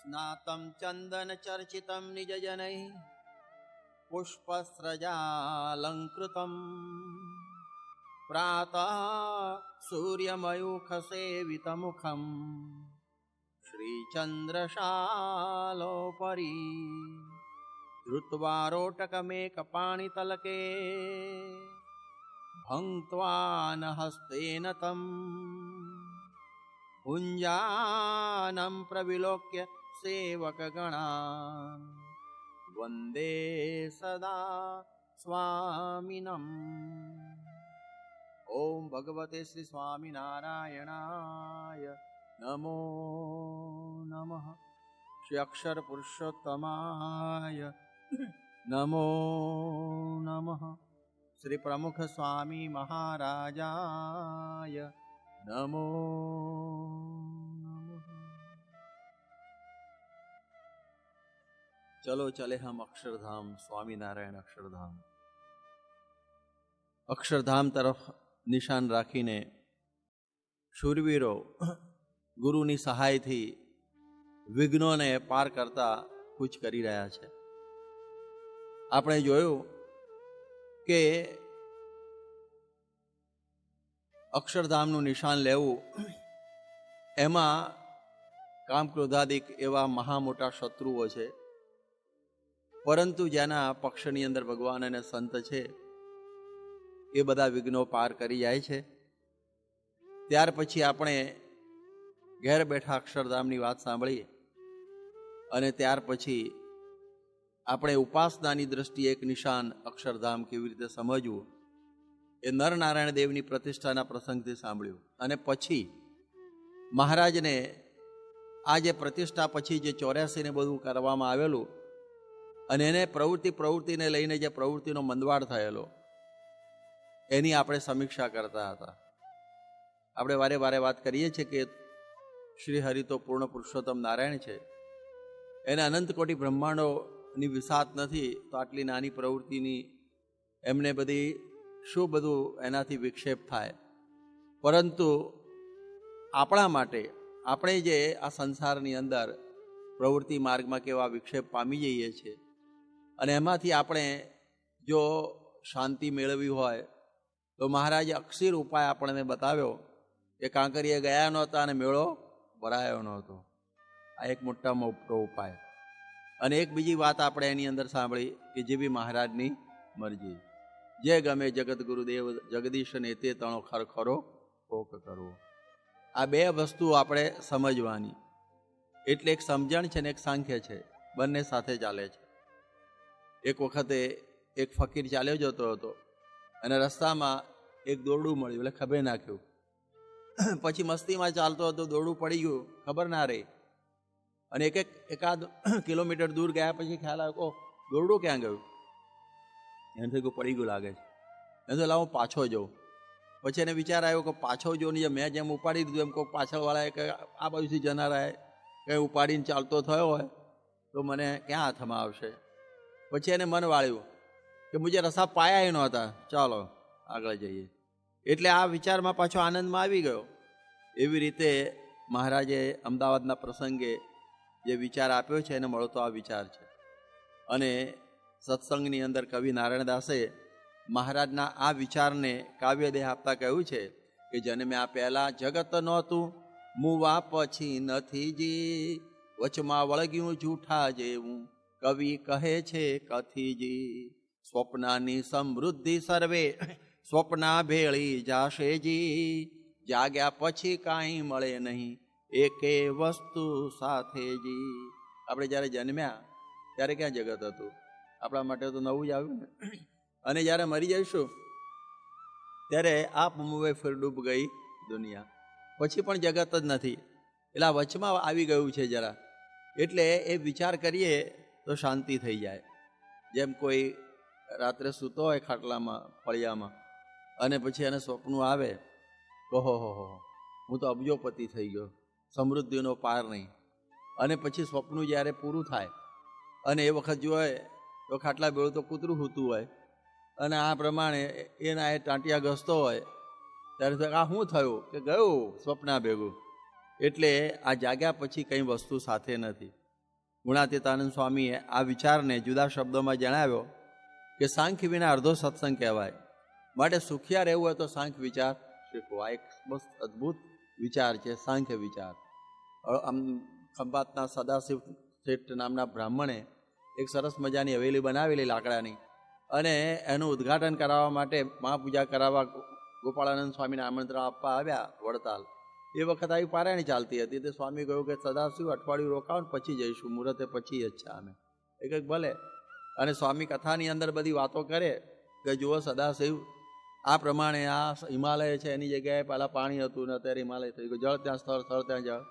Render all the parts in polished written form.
स्नातं चन्दन चर्चितं निजजनैः पुष्पस्रजालङ्कृतं प्रातः सूर्यमयूखसेवितमुखं श्रीचन्द्रशालोपरि धृत्वा रोटकमेकपाणितलके भङ्क्त्वान हस्तेन तं भुञ्जानं प्रविलोक्य सेवकगणान् वन्दे सदा स्वामिनम्। ॐ भगवते श्री स्वामिनारायणाय नमो नमः। श्री अक्षर पुरुषोत्तमाय नमो नमः। श्री प्रमुख स्वामी महाराजाय नमो नमः। चलो चले हम अक्षरधाम, स्वामीनारायण अक्षरधाम। अक्षरधाम तरफ निशान राखीने शूरवीरो गुरुनी सहायथी विघ्नोने पार करता कुछ करी रह्या छे। आपणे जोयुं के अक्षरधामनुं निशान लेवुं एमां काम क्रोधादिक एवा महा मोटा शत्रुओ छे, परंतु जेना पक्षनी अंदर भगवान अने संत छे ए बधा विघ्नो पार करी जाय छे। त्यार पछी आपणे घेर बैठा अक्षरधामनी वात सांभळी अने त्यार पछी આપણે ઉપાસનાની દ્રષ્ટિએ એક નિશાન અક્ષરધામ કેવી રીતે સમજવું એ નરનારાયણ દેવની પ્રતિષ્ઠાના પ્રસંગથી સાંભળ્યું। અને પછી મહારાજને આ જે પ્રતિષ્ઠા પછી જે 84 ને બધું કરવામાં આવેલું અને એને પ્રવૃત્તિને લઈને જે પ્રવૃત્તિનો મંદવાડ થયેલો એની આપણે સમીક્ષા કરતા હતા। આપણે વારે વારે વાત કરીએ છીએ કે શ્રી હરિ તો પૂર્ણ પુરુષોત્તમ નારાયણ છે, એને અનંત કોટી બ્રહ્માંડો ની વિસાત નથી, તો આટલી નાની પ્રવૃત્તિની એમને બધી શું બધું એનાથી વિક્ષેપ થાય। પરંતુ આપણા માટે આપણે જે આ સંસારની અંદર પ્રવૃત્તિ માર્ગમાં કેવા વિક્ષેપ પામી જઈએ છીએ અને એમાંથી આપણે જો શાંતિ મેળવી હોય તો મહારાજે અક્ષીર ઉપાય આપણને બતાવ્યો કે કાંકરીએ ગયા નહોતા અને મેળો ભરાયો નહોતો। આ એક મોટામાં મોટો ઉપાય। અને એક બીજી વાત આપણે એની અંદર સાંભળી કે જે બી મહારાજની મરજી, જે ગમે જગત ગુરુદેવ જગદીશ ને તે તણો ખરખરો કોક કરવો। આ બે વસ્તુ આપણે સમજવાની, એટલે એક સમજણ છે ને એક સાંખ્ય છે, બંને સાથે ચાલે છે। એક વખતે એક ફકીર ચાલ્યો જતો હતો અને રસ્તામાં એક દોરડું મળ્યું એટલે ખભે નાખ્યું, પછી મસ્તીમાં ચાલતો હતો, દોરડું પડી ગયું, ખબર ના રહી અને એકાદ કિલોમીટર દૂર ગયા પછી ખ્યાલ આવ્યો દોરડું ક્યાં ગયું, એનાથી કોઈ પડી ગયું લાગે છે, એને તો લાવ હું પાછો જાઉં। પછી એને વિચાર આવ્યો કે પાછો જો ને મેં જેમ ઉપાડી દીધું એમ કોઈ પાછળવાળાએ કે આ બાજુથી જનારાએ કંઈ ઉપાડીને ચાલતો થયો હોય તો મને ક્યાં હાથમાં આવશે। પછી એને મન વાળ્યું કે મુજે રસા પાયા નહોતા, ચાલો આગળ જઈએ। એટલે આ વિચારમાં પાછો આનંદમાં આવી ગયો। એવી રીતે મહારાજે અમદાવાદના પ્રસંગે જે વિચાર આપ્યો છે એને મળતો આ વિચાર છે। અને સત્સંગની અંદર કવિ નારાયણદાસે મહારાજના આ વિચારને કાવ્યદેહ આપતા કહ્યું છે કે જન્મ્યા પહેલા જગત નહોતું, મુવા પછી નથી જી, વચમાં વળગ્યું જૂઠા જેવું, કવિ કહે છે કથીજી, સ્વપ્નાની સમૃદ્ધિ સર્વે સ્વપ્ના ભેળી જાશે જી, જાગ્યા પછી કાંઈ મળે નહીં એકે વસ્તુ સાથે જી। આપણે જ્યારે જન્મ્યા ત્યારે ક્યાં જગત હતું, આપણા માટે તો નવું જ આવ્યું ને। અને જ્યારે મરી જઈશું ત્યારે આપ મુવે ફિર ડૂબ ગઈ દુનિયા, પછી પણ જગત જ નથી, એટલે આ વચમાં આવી ગયું છે જરા। એટલે એ વિચાર કરીએ તો શાંતિ થઈ જાય। જેમ કોઈ રાત્રે સૂતો હોય ખાટલામાં ફળિયામાં અને પછી એને સ્વપ્નું આવે કહો હો હું તો અબજોપતિ થઈ ગયો, સમૃદ્ધિનો પાર નહીં, અને પછી સ્વપ્નું જ્યારે પૂરું થાય અને એ વખત જોયે તો ખાટલા ભેળું તો કૂતરું સૂતું હોય અને આ પ્રમાણે એના એ ટાંટિયા ઘસતો હોય ત્યારે આ શું થયું કે ગયું સ્વપ્ના ભેગું। એટલે આ જાગ્યા પછી કંઈ વસ્તુ સાથે નથી। ગુણાતીતાનંદ સ્વામીએ આ વિચારને જુદા શબ્દોમાં જણાવ્યો કે સાંખ્ય વિના અડધો સત્સંગ કહેવાય. માટે સુખિયા રહેવું હોય તો સાંખ્ય વિચાર શીખવો. આ એક બસ અદ્ભુત વિચાર છે, સાંખ્ય વિચાર. આમ ખંભાતના સદાશિવ શેઠ નામના બ્રાહ્મણે એક સરસ મજાની હવેલી બનાવેલી લાકડાની, અને એનું ઉદ્ઘાટન કરાવવા માટે મહાપૂજા કરાવવા ગોપાળાનંદ સ્વામીને આમંત્રણ આપવા આવ્યા વડતાલ. એ વખત આવી પારાયણ ચાલતી હતી. તે સ્વામી કહ્યું કે સદાશિવ અઠવાડિયું રોકાવ ને પછી જઈશું, મુહૂર્તે પછી ઈચ્છા અમે. એ કંઈક ભલે. અને સ્વામી કથાની અંદર બધી વાતો કરે કે જુઓ સદાશિવ, આ પ્રમાણે આ હિમાલય છે, એની જગ્યાએ પહેલાં પાણી હતું ને અત્યારે હિમાલય થઈ ગયું, જળ ત્યાં સ્થળ ત્યાં જળ,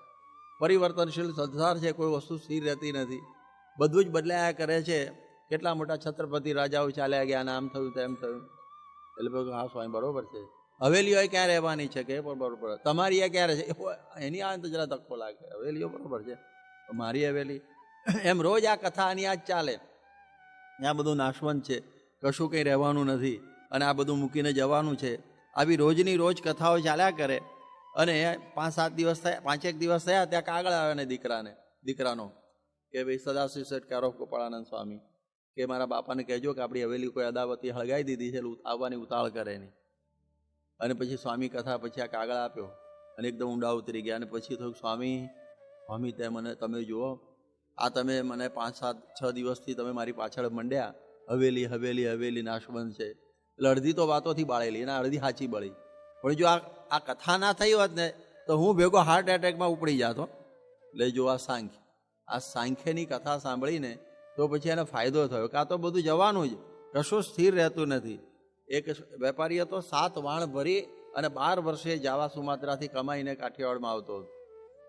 પરિવર્તનશીલ સંસાર છે, કોઈ વસ્તુ સ્થિર રહેતી નથી, બધું જ બદલાયા કરે છે. કેટલા મોટા છત્રપતિ રાજાઓ ચાલ્યા ગયા, આમ થયું તેમ થયું. એટલે હા સ્વામી બરોબર છે. હવેલીઓ ક્યાં રહેવાની છે કે બરોબર, તમારી એ ક્યારે છે એની આ તો જરા ધક્કો લાગે. હવેલીઓ બરોબર છે, મારી હવેલી એમ રોજ આ કથા આની આ જ ચાલે. ત્યાં બધું નાશવંત છે, કશું કંઈ રહેવાનું નથી, અને આ બધું મૂકીને જવાનું છે. આવી રોજની રોજ કથાઓ ચાલ્યા કરે. અને 5-7 દિવસ થયા, 5 દિવસ થયા, ત્યાં કાગળ આવે ને દીકરાનો કે ભાઈ સદાશિવ શેઠ કારો ગોપાળાનંદ સ્વામી કે મારા બાપાને કહેજો કે આપણી હવેલી કોઈ અદાવતી હળગાઈ દીધી છે, આવવાની ઉતાવળ કરે નહીં. અને પછી સ્વામી કથા પછી આ કાગળ આપ્યો અને એકદમ ઊંડા ઉતરી ગયા. અને પછી થોડુંક સ્વામી તે મને તમે જુઓ, આ તમે મને 5-6 દિવસથી તમે મારી પાછળ મંડ્યા, હવેલી નાશવંત છે. એટલે અડધી તો વાતોથી બાળેલી અને અડધી સાચી બળી. પણ જો આ કથા ના થઈ હોત ને તો હું ભેગો હાર્ટ એટેકમાં ઉપડી જાતો. એટલે જો આ સાંખ્યની કથા સાંભળીને તો પછી એને ફાયદો થયો કે આ તો બધું જવાનું જ, કશું સ્થિર રહેતું નથી. એક વેપારી હતો, 7 વાણ ભરી અને 12 વર્ષે જાવા સુમાત્રાથી કમાઈને કાઠિયાવાડમાં આવતો હતો.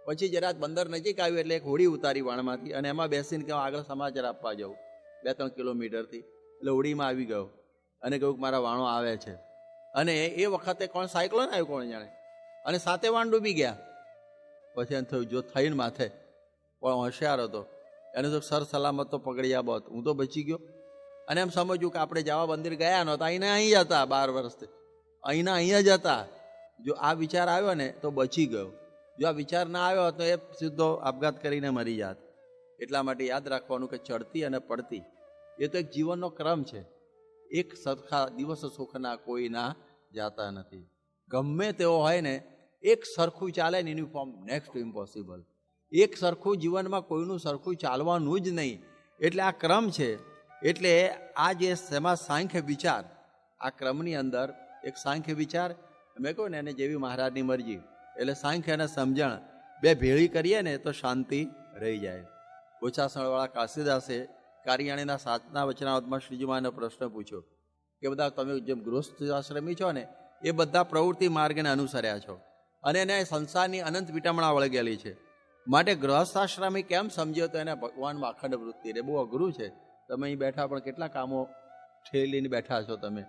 પછી જરા બંદર નજીક આવ્યું એટલે એક હોડી ઉતારી વાણમાંથી, અને એમાં બેસીને કે આગળ સમાચાર આપવા જાઉં 2-3 કિલોમીટરથી. એટલે હોડીમાં આવી ગયો અને કહ્યું કે મારા વાણો આવે છે. અને એ વખતે કોણ સાયક્લોન આવ્યું કોણ જાણે, અને 7 વાણ ડૂબી ગયા. પછી એમ થયું જો થઈને માથે, પણ હોશિયાર હતો, એને તો સર સલામત તો પકડ્યા બહોત, હું તો બચી ગયો. અને એમ સમજ્યું કે આપણે જાવા મંદિર ગયા નહોતા, અહીંને અહીં જ હતા 12 વર્ષથી, અહીંયા જ હતા. જો આ વિચાર આવ્યો ને તો બચી ગયો. જો આ વિચાર ના આવ્યો તો એ સીધો આપઘાત કરીને મરી જાત. એટલા માટે યાદ રાખવાનું કે ચડતી અને પડતી એ તો એક જીવનનો ક્રમ છે. એક સરખા દિવસ સુખના કોઈના જાતા નથી. ગમે તેવો હોય ને, એક સરખું ચાલે ને યુનિફોર્મ નેક્સ્ટ ઇમ્પોસિબલ. એક સરખું જીવનમાં કોઈનું સરખું ચાલવાનું જ નહીં. એટલે આ ક્રમ છે. એટલે આ જે શેમાં સાંખ્ય વિચાર, આ ક્રમની અંદર એક સાંખ્ય વિચાર, મેં કહું ને એને જેવી મહારાજની મરજી. એટલે સાંખ્ય અને સમજણ બે ભેળી કરીએ ને તો શાંતિ રહી જાય. ગોચાસણવાળા કાશીદાસે કારિયાણીના 7ના વચનાવતમાં શ્રીજી મહારાજનો પ્રશ્ન પૂછ્યો કે બધા તમે જેમ ગૃહસ્થ આશ્રમી છો ને એ બધા પ્રવૃત્તિ માર્ગને અનુસર્યા છો અને એને સંસારની અનંત વિટમણા વળગેલી છે. માટે ગૃહસ્થાશ્રમી કેમ સમજ્યો તો એને ભગવાનમાં અખંડ વૃત્તિ રે. બહુ અઘરું છે. તમે અહીં બેઠા પણ કેટલા કામો ઠેલીને બેઠા છો તમે.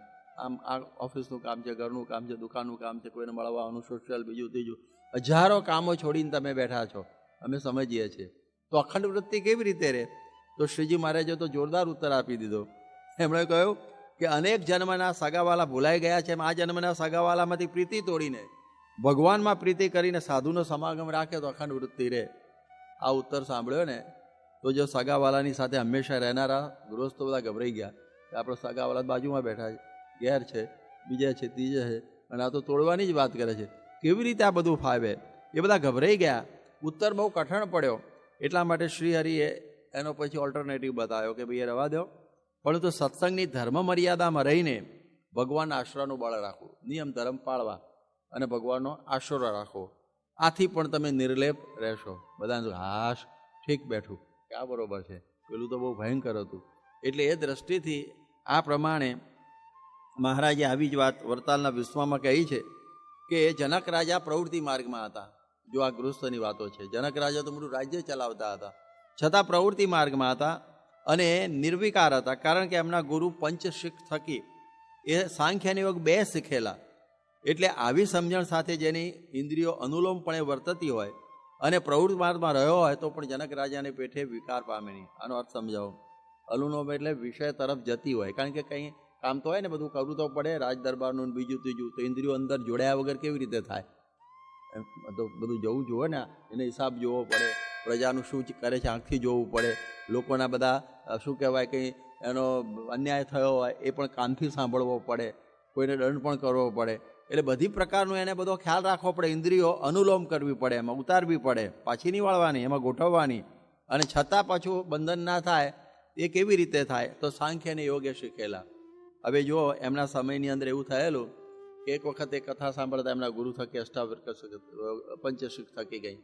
આમ આ ઓફિસનું કામ છે, ઘરનું કામ છે, દુકાનનું કામ છે, કોઈને મળવાનું, સોશિયલ, બીજું ત્રીજું, હજારો કામો છોડીને તમે બેઠા છો. અમે સમજીએ છીએ. તો અખંડ વૃત્તિ કેવી રીતે રહે? તો શ્રીજી મહારાજે તો જોરદાર ઉત્તર આપી દીધો. એમણે કહ્યું કે અનેક જન્મના સગાવાલા ભૂલાઈ ગયા છે, એમ આ જન્મના સગાવાલામાંથી પ્રીતિ તોડીને ભગવાનમાં પ્રીતિ કરીને સાધુનો સમાગમ રાખે તો અખંડ વૃત્તિ રહે. આ ઉત્તર સાંભળ્યો ને તો જો સગાવાલાની સાથે હંમેશા રહેનારા ગૃહસ્થો બધા ગભરાઈ ગયા કે આપણો સગાવાલા બાજુમાં બેઠા છે, ઘેર છે, બીજા છે, ત્રીજા છે, અને આ તો તોડવાની જ વાત કરે છે, કેવી રીતે આ બધું ફાવે? એ બધા ગભરાઈ ગયા. ઉત્તર બહુ કઠણ પડ્યો. એટલા માટે શ્રી હરિએ એનો પછી ઓલ્ટરનેટિવ બતાવ્યો કે ભાઈ એ રવા દો, પરંતુ સત્સંગની ધર્મ મર્યાદામાં રહીને ભગવાનના આશરાનું બળ રાખવું, નિયમ ધર્મ પાળવા અને ભગવાનનો આશરો રાખવો. આથી પણ તમે નિર્લેપ રહેશો. બધાને હાશ ઠીક બેઠું કે આ બરોબર છે, પેલું તો બહુ ભયંકર હતું. એટલે એ દ્રષ્ટિથી આ પ્રમાણે મહારાજે આવી જ વાત વરતાલના વિશ્વમાં કહી છે કે જનક રાજા પ્રવૃત્તિ માર્ગમાં હતા. જો આ ગૃહસ્થની વાતો છે, જનક રાજા તો મોટું રાજ્ય ચલાવતા હતા, છતાં પ્રવૃત્તિ માર્ગમાં હતા અને નિર્વિકાર હતા. કારણ કે એમના ગુરુ પંચશિખ થકી એ સાંખ્ય અને યોગ 2 શીખેલા. એટલે આવી સમજણ સાથે જેની ઇન્દ્રિયો અનુલોમપણે વર્તતી હોય અને પ્રવૃત્તિ માર્ગમાં રહ્યો હોય તો પણ જનક રાજાને પેઠે વિકાર પામે નહીં. આનો અર્થ સમજાવો. અનુલોમ એટલે વિષય તરફ જતી હોય. કારણ કે કંઈ કામ તો હોય ને, બધું કરવું તો પડે, રાજ દરબારનું બીજું ત્રીજું, તો ઇન્દ્રિયો અંદર જોડાયા વગર કેવી રીતે થાય? એમ તો બધું જવું જોઈએ ને, એને હિસાબ જોવો પડે. પ્રજાનું શું કરે છે આંખથી જોવું પડે, લોકોના બધા શું કહેવાય કંઈ એનો અન્યાય થયો હોય એ પણ કાનથી સાંભળવો પડે, કોઈને દંડ પણ કરવો પડે. એટલે બધી પ્રકારનું એને બધો ખ્યાલ રાખવો પડે. ઇન્દ્રિયો અનુલોમ કરવી પડે, એમાં ઉતારવી પડે, પાછી નહીં વાળવાની, એમાં ગોઠવવાની. અને છતાં પાછું બંધન ના થાય એ કેવી રીતે થાય? તો સાંખ્ય અને યોગે શીખેલા. હવે જો એમના સમયની અંદર એવું થયેલું કે એક વખત એ કથા સાંભળતા એમના ગુરુ થકી પંચશીખ થકી ગઈ,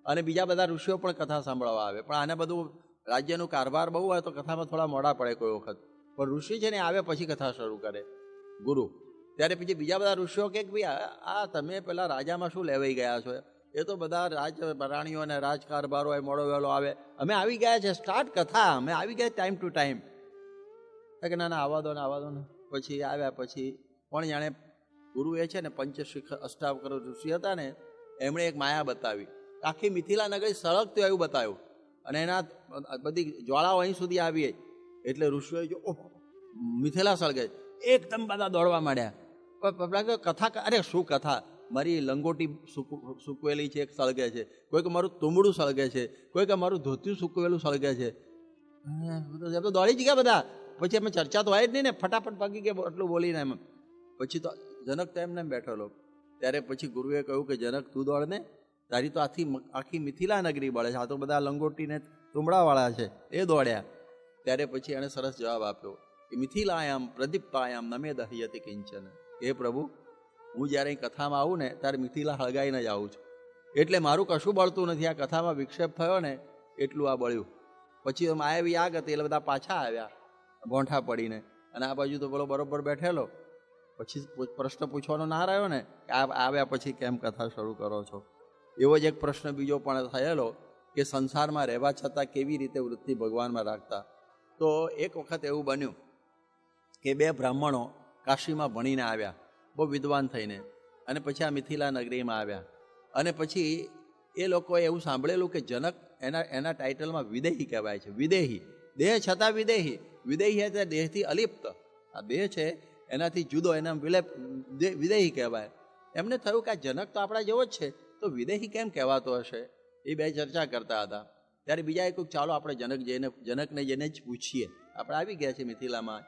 અને બીજા બધા ઋષિઓ પણ કથા સાંભળવા આવે. પણ આને બધું રાજ્યનું કારભાર બહુ હોય તો કથામાં થોડા મોડા પડે કોઈ વખત. પણ ઋષિ છે ને આવે પછી કથા શરૂ કરે ગુરુ. ત્યારે પછી બીજા બધા ઋષિઓ કે ભાઈ આ તમે પેલા રાજામાં શું લેવાઈ ગયા છો? એ તો બધા રાણીઓ અને રાજકારભારો હોય, મોડો વહેલો આવે, અમે આવી ગયા છે, સ્ટાર્ટ કથા, અમે આવી ગયા ટાઈમ ટુ ટાઈમ. કે ના ના આવવા દો ને. પછી આવ્યા પછી પણ જાણે ગુરુ એ છે ને પંચશીખ અષ્ટાવકર ઋષિ હતા ને, એમણે એક માયા બતાવી, આખી મિથિલા નગરી સળગતું એવું બતાવ્યું. અને એના બધી જ્વાળાઓ અહીં સુધી આવી એટલે ઋષિઓએ જો મિથિલા સળગે, એકદમ બધા દોડવા માંડ્યા. કથા, અરે શું કથા, મારી લંગોટી સૂકવેલી છે એક સળગે છે, કોઈક મારું તુંબડું સળગે છે, કોઈક મારું ધોતિયું સૂકવેલું સળગે છે. તો દોડી જ ગયા બધા. પછી એમ ચર્ચા તો હોય જ નહીં ને, ફટાફટ ભાગી ગયા એટલું બોલીને. એમ પછી તો જનક તો એમને બેઠેલો. ત્યારે પછી ગુરુએ કહ્યું કે જનક તું દોડ ને, તારી તો આખી મિથિલા નગરી બળે છે, આ તો બધા લંગોટીને તુંબડાવાળા છે એ દોડ્યા. ત્યારે પછી એણે સરસ જવાબ આપ્યો કે મિથિલાયામ પ્રદીપ્તાયામ નમે દહ્યતિ કિંચન. હે પ્રભુ, હું જ્યારે અહીં કથામાં આવું ને ત્યારે મિથિલા હળગાઈને જ આવું છું, એટલે મારું કશું બળતું નથી. આ કથામાં વિક્ષેપ થયો ને એટલું આ બળ્યું. પછી માયાવી આગ હતી એટલે બધા પાછા આવ્યા ગોંઠા પડીને, અને આ બાજુ તો પેલો બરોબર બેઠેલો. પછી પ્રશ્ન પૂછવાનો ના રહ્યો ને કે આ આવ્યા પછી કેમ કથા શરૂ કરો છો. એવો જ એક પ્રશ્ન બીજો પણ થયેલો કે સંસારમાં રહેવા છતાં કેવી રીતે વૃત્તિ ભગવાનમાં રાખતા. તો એક વખત એવું બન્યું કે બે બ્રાહ્મણો કાશીમાં ભણીને આવ્યા, બહુ વિદ્વાન થઈને, અને પછી આ મિથિલા નગરીમાં આવ્યા. અને પછી એ લોકોએ એવું સાંભળેલું કે જનક એના ટાઇટલમાં વિદેહી કહેવાય છે. વિદેહી, દેહ છતાં વિદેહી. વિદેહી એટલે દેહથી અલિપ્ત. આ દેહ છે એનાથી જુદો, એના વિદેહી કહેવાય. એમને થયું કે આ જનક તો આપણા જેવો જ છે, તો વિદેહી કેમ કહેવાતો હશે? એ બે ચર્ચા કરતા હતા. ત્યારે બીજા એક ચાલો આપણે જનકને જઈને જ પૂછીએ, આપણે આવી ગયા છીએ મિથિલામાં.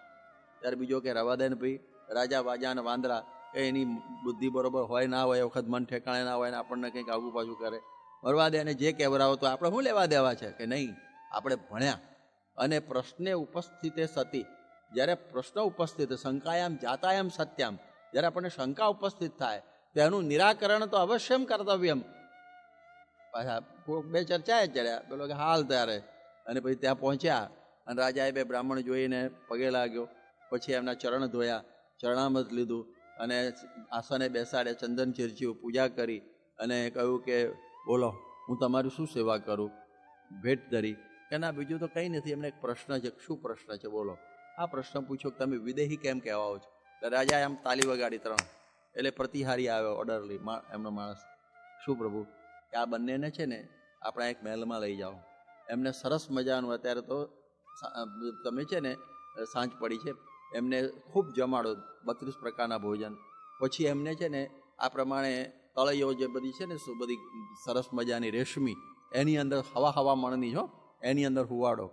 ત્યારે બીજો કે રવા દે ને ભાઈ, રાજા વાજા અને વાંદરા કે એની બુદ્ધિ બરોબર હોય ના હોય, વખત મન ઠેકાણે ના હોય ને આપણને કંઈક આગું પાછું કરે, મરવા દે. અને જે કહેવરાવો તો આપણે શું લેવા દેવા છે? કે નહીં, આપણે ભણ્યા. અને પ્રશ્ને ઉપસ્થિતે સતી, જ્યારે પ્રશ્ન ઉપસ્થિત, શંકાયામ જાતાયામ સત્યામ, જ્યારે આપણને શંકા ઉપસ્થિત થાય તેનું નિરાકરણ તો અવશ્યમ કર્તવ્યમ. પાછા બે ચર્ચાએ ચડ્યા. પેલો કે હાલ ત્યારે. અને પછી ત્યાં પહોંચ્યા અને રાજાએ બે બ્રાહ્મણ જોઈને પગે લાગ્યો. પછી એમના ચરણ ધોયા, ચરણામૃત લીધું અને આસને બેસાડે, ચંદન ચીરચ્યું, પૂજા કરી અને કહ્યું કે બોલો હું તમારી શું સેવા કરું? ભેટ ધરી કે ના બીજું તો કંઈ નથી, એમને એક પ્રશ્ન છે. શું પ્રશ્ન છે બોલો? આ પ્રશ્ન પૂછ્યો કે તમે વિદેહી કેમ કહેવાઓ છો? તો રાજાએ આમ તાલી વગાડી 3, એટલે પ્રતિહારી આવ્યો ઓર્ડરલી એમનો માણસ. શું પ્રભુ? કે આ બંનેને છે ને આપણા એક મહેલમાં લઈ જાઓ, એમને સરસ મજાનું, અત્યારે તો તમે છે ને સાંજ પડી છે, એમને ખૂબ જમાડો, 32 પ્રકારના ભોજન. પછી એમને છે ને આ પ્રમાણે તળૈયો જે બધી છે ને બધી સરસ મજાની રેશમી, એની અંદર હવા મણની છો, એની અંદર હુવાડો.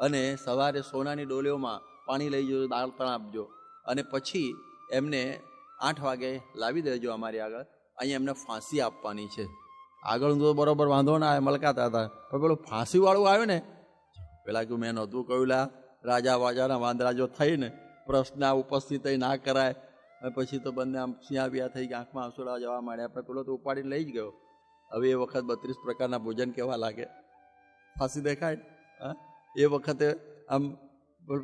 અને સવારે સોનાની ડોલીઓમાં પાણી લઈ જજો, દાળ પણ આપજો. અને પછી એમને 8 વાગે લાવી દેજો અમારી આગળ, અહીંયા એમને ફાંસી આપવાની છે. આગળનું તો બરોબર વાંધો ના આવે, મલકાતા હતા. પણ પેલું ફાંસીવાળું આવ્યું ને, પેલા કે મેં નહોતું કહ્યું, રાજા વાજાના વાંદરા જો થઈને પ્રશ્ન ઉપસ્થિત ના કરાય. પછી તો બંને આમ સિયાબિયા થઈ ગયા, આંખમાં આંસુડા જવા માંડ્યા. પણ પેલો તો ઉપાડીને લઈ જ ગયો. હવે એ વખત 32 પ્રકારના ભોજન કેવા લાગે, ફાંસી દેખાય. હા, એ વખતે આમ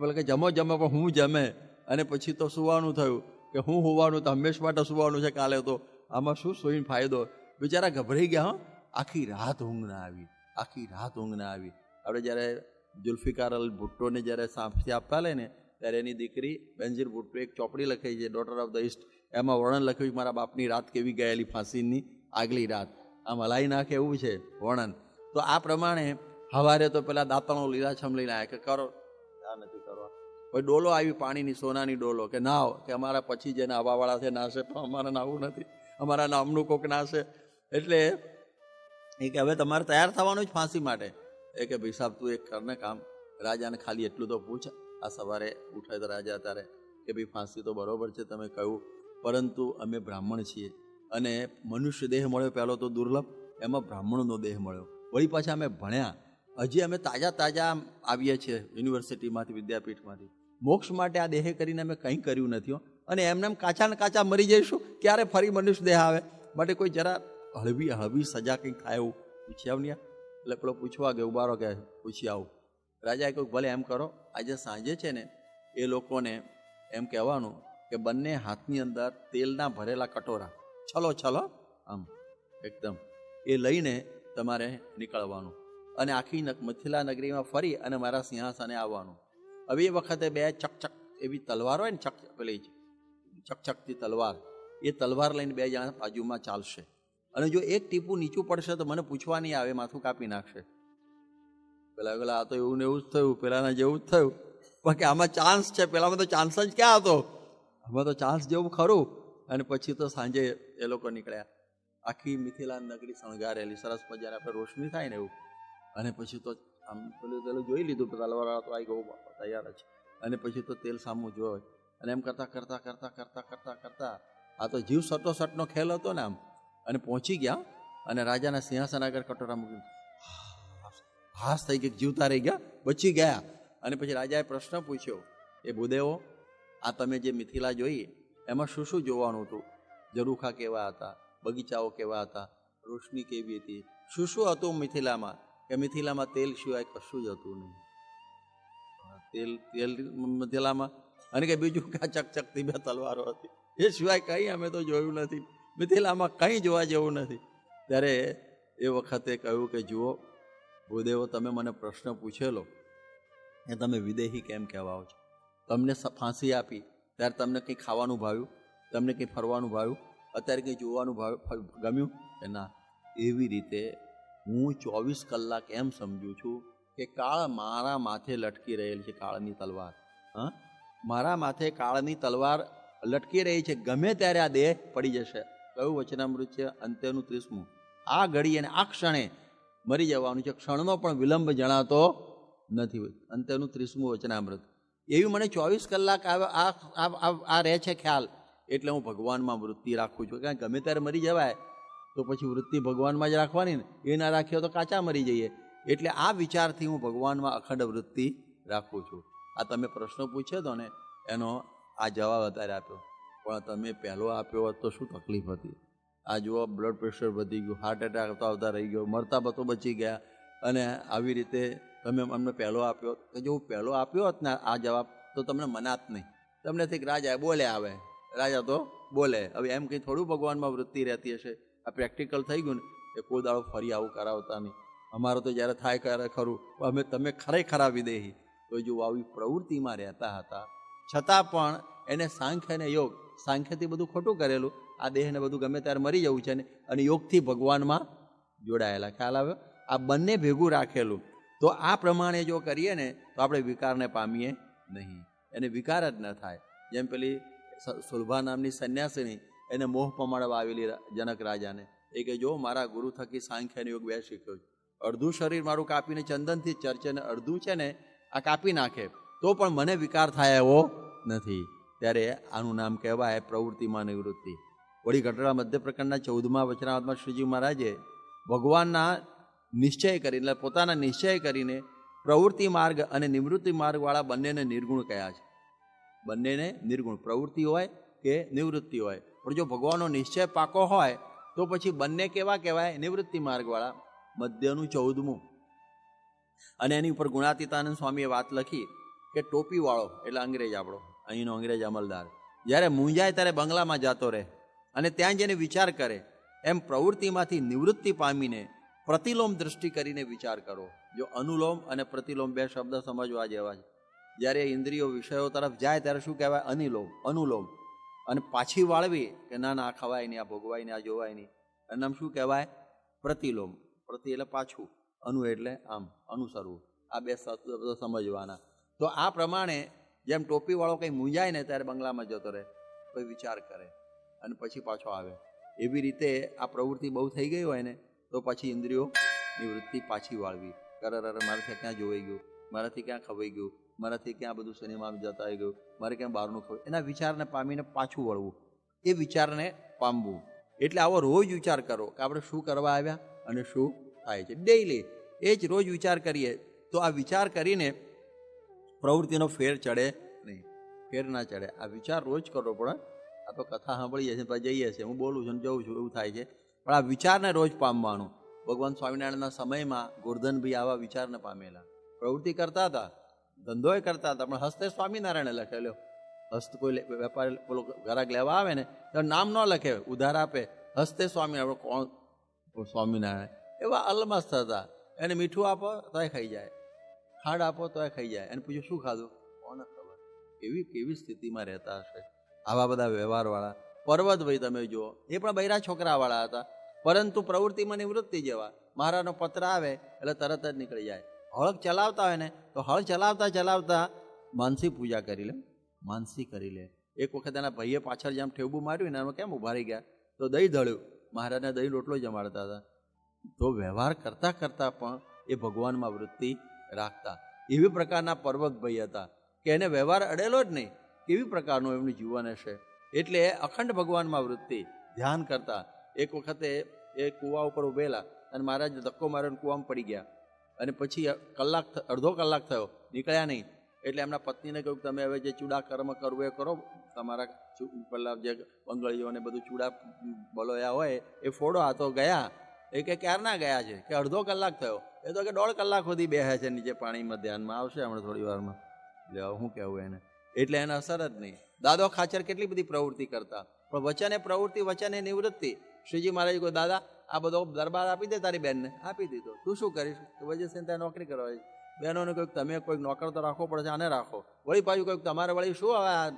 પેલા કે જમો પણ હું જમે. અને પછી તો સુવાનું થયું કે હું હોવાનું તો હંમેશ માટે સુવાનું છે, કાલે તો આમાં શું સુઈને ફાયદો? બિચારા ગભરાઈ ગયા. આખી રાત ઊંઘ ના આવી, આખી રાત ઊંઘ ના આવી. આપણે જ્યારે જુલ્ફિકાર અલ ભુટ્ટોને જ્યારે ફાંસી આપવા લે ને, ત્યારે એની દીકરી બેનઝીર ભુટ્ટો એક ચોપડી લખાઈ છે, ડોટર ઓફ ધ ઈસ્ટ. એમાં વર્ણન લખ્યું કે મારા બાપની રાત કેવી ગયેલી, ફાંસીની આગલી રાત. આમ હલાઈ નાખે એવું છે વર્ણન. તો આ પ્રમાણે સવારે તો પેલા દાંતણો લીલાછમ લઈને આવ્યા કે કરો, આ નથી કરવા. કોઈ ડોલો આવી પાણીની, સોનાની ડોલો, કે નાવ, કે અમારા પછી જેને હવાવાળા છે નાશે, પણ અમારા નાવું નથી, અમારા નામનું કોક નાશે. એટલે એ કે હવે તમારે તૈયાર થવાનું જ ફાંસી માટે. એ કે ભાઈ સાહેબ તું એક કરને કામ, રાજાને ખાલી એટલું તો પૂછ. આ સવારે ઉઠે તો રાજા ત્યારે કે ભાઈ ફાંસી તો બરોબર છે તમે કહ્યું, પરંતુ અમે બ્રાહ્મણ છીએ અને મનુષ્ય દેહ મળ્યો પહેલો તો દુર્લભ, એમાં બ્રાહ્મણનો દેહ મળ્યો. વળી પાછા અમે ભણ્યા, હજી અમે તાજા આવીએ છીએ યુનિવર્સિટીમાંથી, વિદ્યાપીઠમાંથી. મોક્ષ માટે આ દેહ કરીને અમે કંઈ કર્યું નથી, અને એમને એમ કાચા ને કાચા મરી જઈશું, ક્યારે ફરી મનુષ્ય દેહ આવે? માટે કોઈ જરા હળવી સજા કંઈક થાય એવું પૂછી આવ નહીં. એટલે પેલો પૂછવા ગયો, ઉબારો કે પૂછી આવું. રાજાએ કહ્યું ભલે એમ કરો, આજે સાંજે છે ને એ લોકોને એમ કહેવાનું કે બંને હાથની અંદર તેલના ભરેલા કટોરા, છલો આમ એકદમ, એ લઈને તમારે નીકળવાનું અને આખી મિથિલા નગરીમાં ફરી અને મારા સિંહાસને આવવાનું. હવે એ વખતે બે ચકચક એવી તલવાર હોય ને, પેલી ચકચકતી તલવાર, એ તલવાર લઈને બે જણા બાજુમાં ચાલશે, અને જો એક ટીપું નીચું પડશે તો મને પૂછવા નહીં આવે, માથું કાપી નાખશે. પેલા આ તો એવું ને એવું જ થયું, પેલાના જેવું જ થયું, પણ કે આમાં ચાન્સ છે, પેલામાં તો ચાન્સ જ ક્યાં હતો, આમાં તો ચાન્સ જેવું ખરું. અને પછી તો સાંજે એ લોકો નીકળ્યા, આખી મિથિલા નગરી શણગારેલી, સરસ મજાને આપણે રોશની થાય ને એવું. અને પછી તો આમ પેલું જોઈ લીધું, તલવાર તો આવી ગયું તૈયાર જ. અને પછી તો તેલ સામું જોય, અને એમ કરતા આ તો જીવ સટોસટનો ખેલ હતો ને આમ. અને પહોંચી ગયા અને રાજાના સિંહાસન આગળ કટોરા મૂકી, હાસ થઈ ગઈ, જીવતા રહી ગયા, બચી ગયા. અને પછી રાજાએ પ્રશ્ન પૂછ્યો, એ ભૂદેવો, આ તમે જે મિથિલા જોઈ એમાં શું શું જોવાનું હતું? ઝરૂખા કેવા હતા, બગીચાઓ કેવા હતા, રોશની કેવી હતી, શું શું હતું મિથિલામાં? કે મિથિલામાં તેલ સિવાય કશું જ હતું નહીં. તેલ મિથિલામાં, અને કે બીજું કે ચકચકતી બે તલવારો હતી, એ સિવાય કંઈ અમે તો જોયું નથી, મિથિલામાં કંઈ જોવા જેવું નથી. ત્યારે એ વખતે કહ્યું કે જુઓ ભૂદેવો, તમે મને પ્રશ્ન પૂછેલો એ તમે વિદેહી કેમ કહેવાઓ છો? તમને ફાંસી આપી ત્યારે તમને કંઈ ખાવાનું ભાવ્યું? તમને કંઈ ફરવાનું ભાવ્યું? અત્યારે કંઈ જોવાનું ગમ્યું કે ના? એવી રીતે હું 24 કલાક એમ સમજું છું કે કાળ મારા માથે લટકી રહેલી છે, કાળની તલવાર. હા, મારા માથે કાળની તલવાર લટકી રહી છે, ગમે ત્યારે આ દેહ પડી જશે. કયું વચનામૃત છે? અંત્યનું 30મું. આ ઘડી અને આ ક્ષણે મરી જવાનું છે, ક્ષણનો પણ વિલંબ જણાતો નથી. અંત્યનું 30મું વચનામૃત. એવી મને 24 કલાક આ રહે છે ખ્યાલ, એટલે હું ભગવાનમાં વૃત્તિ રાખું છું. કારણ ગમે ત્યારે મરી જવાય તો પછી વૃત્તિ ભગવાનમાં જ રાખવાની ને, એ ના રાખીએ તો કાચા મરી જઈએ. એટલે આ વિચારથી હું ભગવાનમાં અખંડ વૃત્તિ રાખું છું. આ તમે પ્રશ્ન પૂછ્યો હતો ને, એનો આ જવાબ અત્યારે આપ્યો. પણ તમે પહેલો આપ્યો હોત તો શું તકલીફ હતી? આ જુઓ, બ્લડ પ્રેશર વધી ગયું, હાર્ટ એટેક આવતા રહી ગયો, મરતા બતો બચી ગયા. અને આવી રીતે તમે અમને પહેલો આપ્યો, કે જો હું પહેલો આપ્યો હોત ને આ જવાબ તો તમને મનાત નહીં. તમને થી રાજા બોલે આવે, રાજા તો બોલે. હવે એમ કંઈ થોડું ભગવાનમાં વૃત્તિ રહેતી હશે? આ પ્રેક્ટિકલ થઈ ગયું ને, એ કોઈ દાડો ફરી આવું કરાવતા નહીં. અમારો તો જ્યારે થાય કરે ખરું, તમે ખરેખરા વિદેહી. તો જો આવી પ્રવૃત્તિમાં રહેતા હતા, છતાં પણ એને સાંખ્ય અને યોગ, સાંખ્યથી બધું ખોટું કરેલું, આ દેહને બધું ગમે ત્યારે મરી જવું છે ને, અને યોગથી ભગવાનમાં જોડાયેલા. ખ્યાલ આવ્યો? આ બંને ભેગું રાખેલું. તો આ પ્રમાણે જો કરીએ ને તો આપણે વિકારને પામીએ નહીં, એને વિકાર જ ન થાય. જેમ પેલી સુલભા નામની સંન્યાસીની, એને મોહ પમાડવા આવેલી જનક રાજાને, એ કે જો મારા ગુરુ થકી સાંખ્ય અને યોગ બે શીખ્યો છે, અડધું શરીર મારું કાપીને ચંદનથી ચર્ચે ને અડધું છે ને આ કાપી નાખે તો પણ મને વિકાર થાય એવો નથી. ત્યારે આનું નામ કહેવાય પ્રવૃત્તિમાં નિવૃત્તિ. વળી ઘટડા મધ્ય પ્રકરણના 14મા વચનામૃતમાં શ્રીજી મહારાજે ભગવાનના નિશ્ચય કરીને, એટલે પોતાના નિશ્ચય કરીને પ્રવૃત્તિ માર્ગ અને નિવૃત્તિ માર્ગવાળા બંનેને નિર્ગુણ કહ્યા છે. બંનેને નિર્ગુણ, પ્રવૃત્તિ હોય કે નિવૃત્તિ હોય. પણ જો ભગવાનનો નિશ્ચય પાકો હોય તો પછી બંને કેવા કહેવાય? નિવૃત્તિ માર્ગવાળા. મધ્યનું 14મું. અને એની ઉપર ગુણાતીતાનંદ સ્વામીએ વાત લખી કે ટોપીવાળો, એટલે અંગ્રેજ, આપણો અહીંનો અંગ્રેજ અમલદાર, જ્યારે મૂંઝાય ત્યારે બંગલામાં જતો રહે અને ત્યાં જઈને વિચાર કરે, એમ પ્રવૃત્તિમાંથી નિવૃત્તિ પામીને પ્રતિલોમ દૃષ્ટિ કરીને વિચાર કરો. જો અનુલોમ અને પ્રતિલોમ બે શબ્દ સમજવા જેવા છે. જ્યારે ઇન્દ્રિયો વિષયો તરફ જાય ત્યારે શું કહેવાય? અનુલોમ. અને પાછી વાળવી કે ના આ ખવાય નહીં, આ ભોગવાય નહીં, આ જોવાય નહીં, એનું નામ શું કહેવાય? પ્રતિલોમ. પ્રતિ એટલે પાછું, અનુ એટલે આમ અનુસરવું. આ બે શબ્દ સમજવાના. તો આ પ્રમાણે જેમ ટોપીવાળો કંઈ મૂંઝાય ને ત્યારે બંગલામાં જતો રહે, કોઈ વિચાર કરે અને પછી પાછો આવે, એવી રીતે આ પ્રવૃત્તિ બહુ થઈ ગઈ હોય ને તો તો પછી ઇન્દ્રિયોની વૃત્તિ પાછી વાળવી. મારાથી ક્યાં જોવાઈ ગયું, મારાથી ક્યાં ખવાઈ ગયું, મારાથી ક્યાં બધું સિનેમામાં જતા આવી ગયું, મારે ક્યાં બહારનું ખવાય, એના વિચારને પામીને પાછું વળવું, એ વિચારને પામવું. એટલે આવો રોજ વિચાર કરો કે આપણે શું કરવા આવ્યા અને શું થાય છે. ડેઈલી એ જ રોજ વિચાર કરીએ તો આ વિચાર કરીને પ્રવૃત્તિનો ફેર ચડે નહીં, ફેર ના ચડે. આ વિચાર રોજ કરવો પડે. આ તો કથા સાંભળીએ છીએ પછી જઈએ છીએ, હું બોલું છું જઉં છું એવું થાય છે, પણ આ વિચારને રોજ પામવાનું. ભગવાન સ્વામિનારાયણના સમયમાં ગોરધનભાઈ આવા વિચારને પામેલા. પ્રવૃત્તિ કરતા હતા, ધંધોય કરતા હતા, પણ હસ્તે સ્વામિનારાયણે લખેલો. હસ્ત કોઈ વેપારી પેલો ઘરાક લેવા આવે ને તો નામ ન લખે, ઉધાર આપે, હસ્તે સ્વામિનારાયણ. કોણ સ્વામિનારાયણ? એવા અલમસ્ત હતા. એને મીઠું આપો તોય ખાઈ જાય, ખાંડ આપો તોય ખાઈ જાય. એને પૂછ્યું શું ખાધું, કોને ખબર. કેવી સ્થિતિમાં રહેતા હશે આવા બધા વ્યવહારવાળા. પર્વતભાઈ તમે જુઓ, એ પણ બૈરા છોકરાવાળા હતા, પરંતુ પ્રવૃત્તિમાં નિવૃત્તિ જેવા. મહારાજનો પત્ર આવે એટલે તરત જ નીકળી જાય. હળ ચલાવતા હોય ને તો હળ ચલાવતા ચલાવતા માનસી પૂજા કરી લે, માનસી કરી લે. એક વખત એના ભાઈએ પાછળ જેમ ઠેબું માર્યું ને એમાં કેમ ઉભા રહી ગયા, તો દહીં ધળ્યું. મહારાજને દહીં રોટલો જમાડતા હતા. તો વ્યવહાર કરતાં કરતાં પણ એ ભગવાનમાં વૃત્તિ રાખતા. એવી પ્રકારના પર્વતભાઈ હતા કે એને વ્યવહાર અડેલો જ નહીં. કેવી પ્રકારનું એમનું જીવન હશે. એટલે અખંડ ભગવાનમાં વૃત્તિ, ધ્યાન કરતા. એક વખતે એ કૂવા ઉપર ઉભેલા અને મહારાજ ધક્કો મારીને કૂવામાં પડી ગયા. અને પછી અડધો કલાક થયો, નીકળ્યા નહીં. એટલે એમના પત્નીને કહ્યું તમે હવે જે ચૂડા કર્મ કરવું એ કરો, તમારા પેલા જે બંગળીઓને બધું ચૂડા બલોયા હોય એ ફોડો. આ તો ગયા. એ કે ક્યારના ગયા છે, કે અડધો કલાક થયો. એ તો કે 1.5 કલાક સુધી બેસે છે નીચે પાણીમાં, ધ્યાનમાં આવશે હમણાં થોડી વારમાં. એટલે શું કહેવું એને. એટલે એને અસર જ નહીં. દાદો ખાચર કેટલી બધી પ્રવૃત્તિ કરતા, પણ વચને પ્રવૃત્તિ, વચને નિવૃત્તિ. શ્રીજી મહારાજ કોઈ દાદા આ બધો દરબાર આપી દે તારી બેનને. આપી દીધો. તું શું કરીશ? તો વજયસિંહ ત્યાં નોકરી કરવા છે. બહેનોને કહ્યું તમે કોઈક નોકર તો રાખવો પડશે, આને રાખો. વળી પાછું કહ્યું તમારે વળી શું હવે આ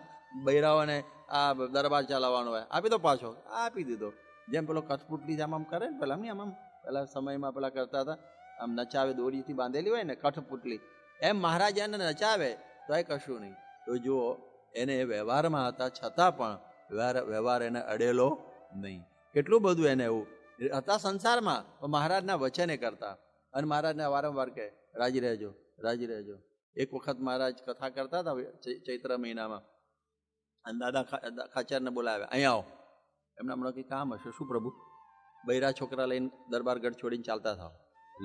બૈરાઓને આ દરબાર ચલાવવાનો હોય, આપી દો પાછો. આપી દીધો. જેમ પેલો કઠપુટલી આમ કરે ને પેલા, આમ પેલા સમયમાં પેલા કરતા હતા, આમ નચાવે, દોરીથી બાંધેલી હોય ને કઠપુટલી, એમ મહારાજ એને નચાવે તો એ કશું નહીં. તો જુઓ, એને વ્યવહારમાં હતા છતાં પણ વ્યવહાર એને અડેલો નહીં. કેટલું બધું એને એવું હતા સંસારમાં, પણ મહારાજના વચને કરતા. અને મહારાજને વારંવાર કહે રાજી રહેજો, રાજી રહેજો. એક વખત મહારાજ કથા કરતા હતા ચૈત્ર મહિનામાં, અને દાદા ખાચરને બોલાવ્યા, અહીંયા આવો. એમના હમણાં કંઈ કામ હશે. શું પ્રભુ? બૈરા છોકરા લઈને દરબારગઢ છોડીને ચાલતા થાવ.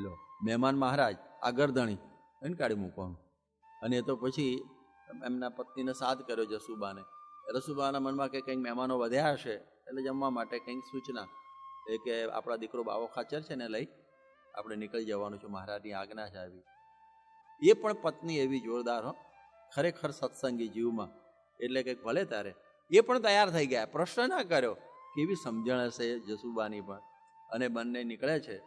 લો, મહેમાન મહારાજ આ ગરદણી એને કાઢી મૂકવાનું. અને એ તો પછી એમના પત્નીને સાથ કર્યો જસુબાને. રસુબાના મનમાં કે કંઈક મહેમાનો વધ્યા હશે એટલે જમવા માટે કંઈક સૂચના, એ કે આપણા દીકરો બાવો ખાચર છે ને લઈ આપણે નીકળી જવાનું છે, મહારાજની આજ્ઞા છે આવી. એ પણ પત્ની એવી જોરદાર, હો, ખરેખર સત્સંગી જીવમાં. એટલે કે ભલે તારે એ પણ તૈયાર થઈ ગયા, પ્રશ્ન ના કર્યો. કેવી સમજણ હશે જસુબાની પણ. અને બંને નીકળે છે.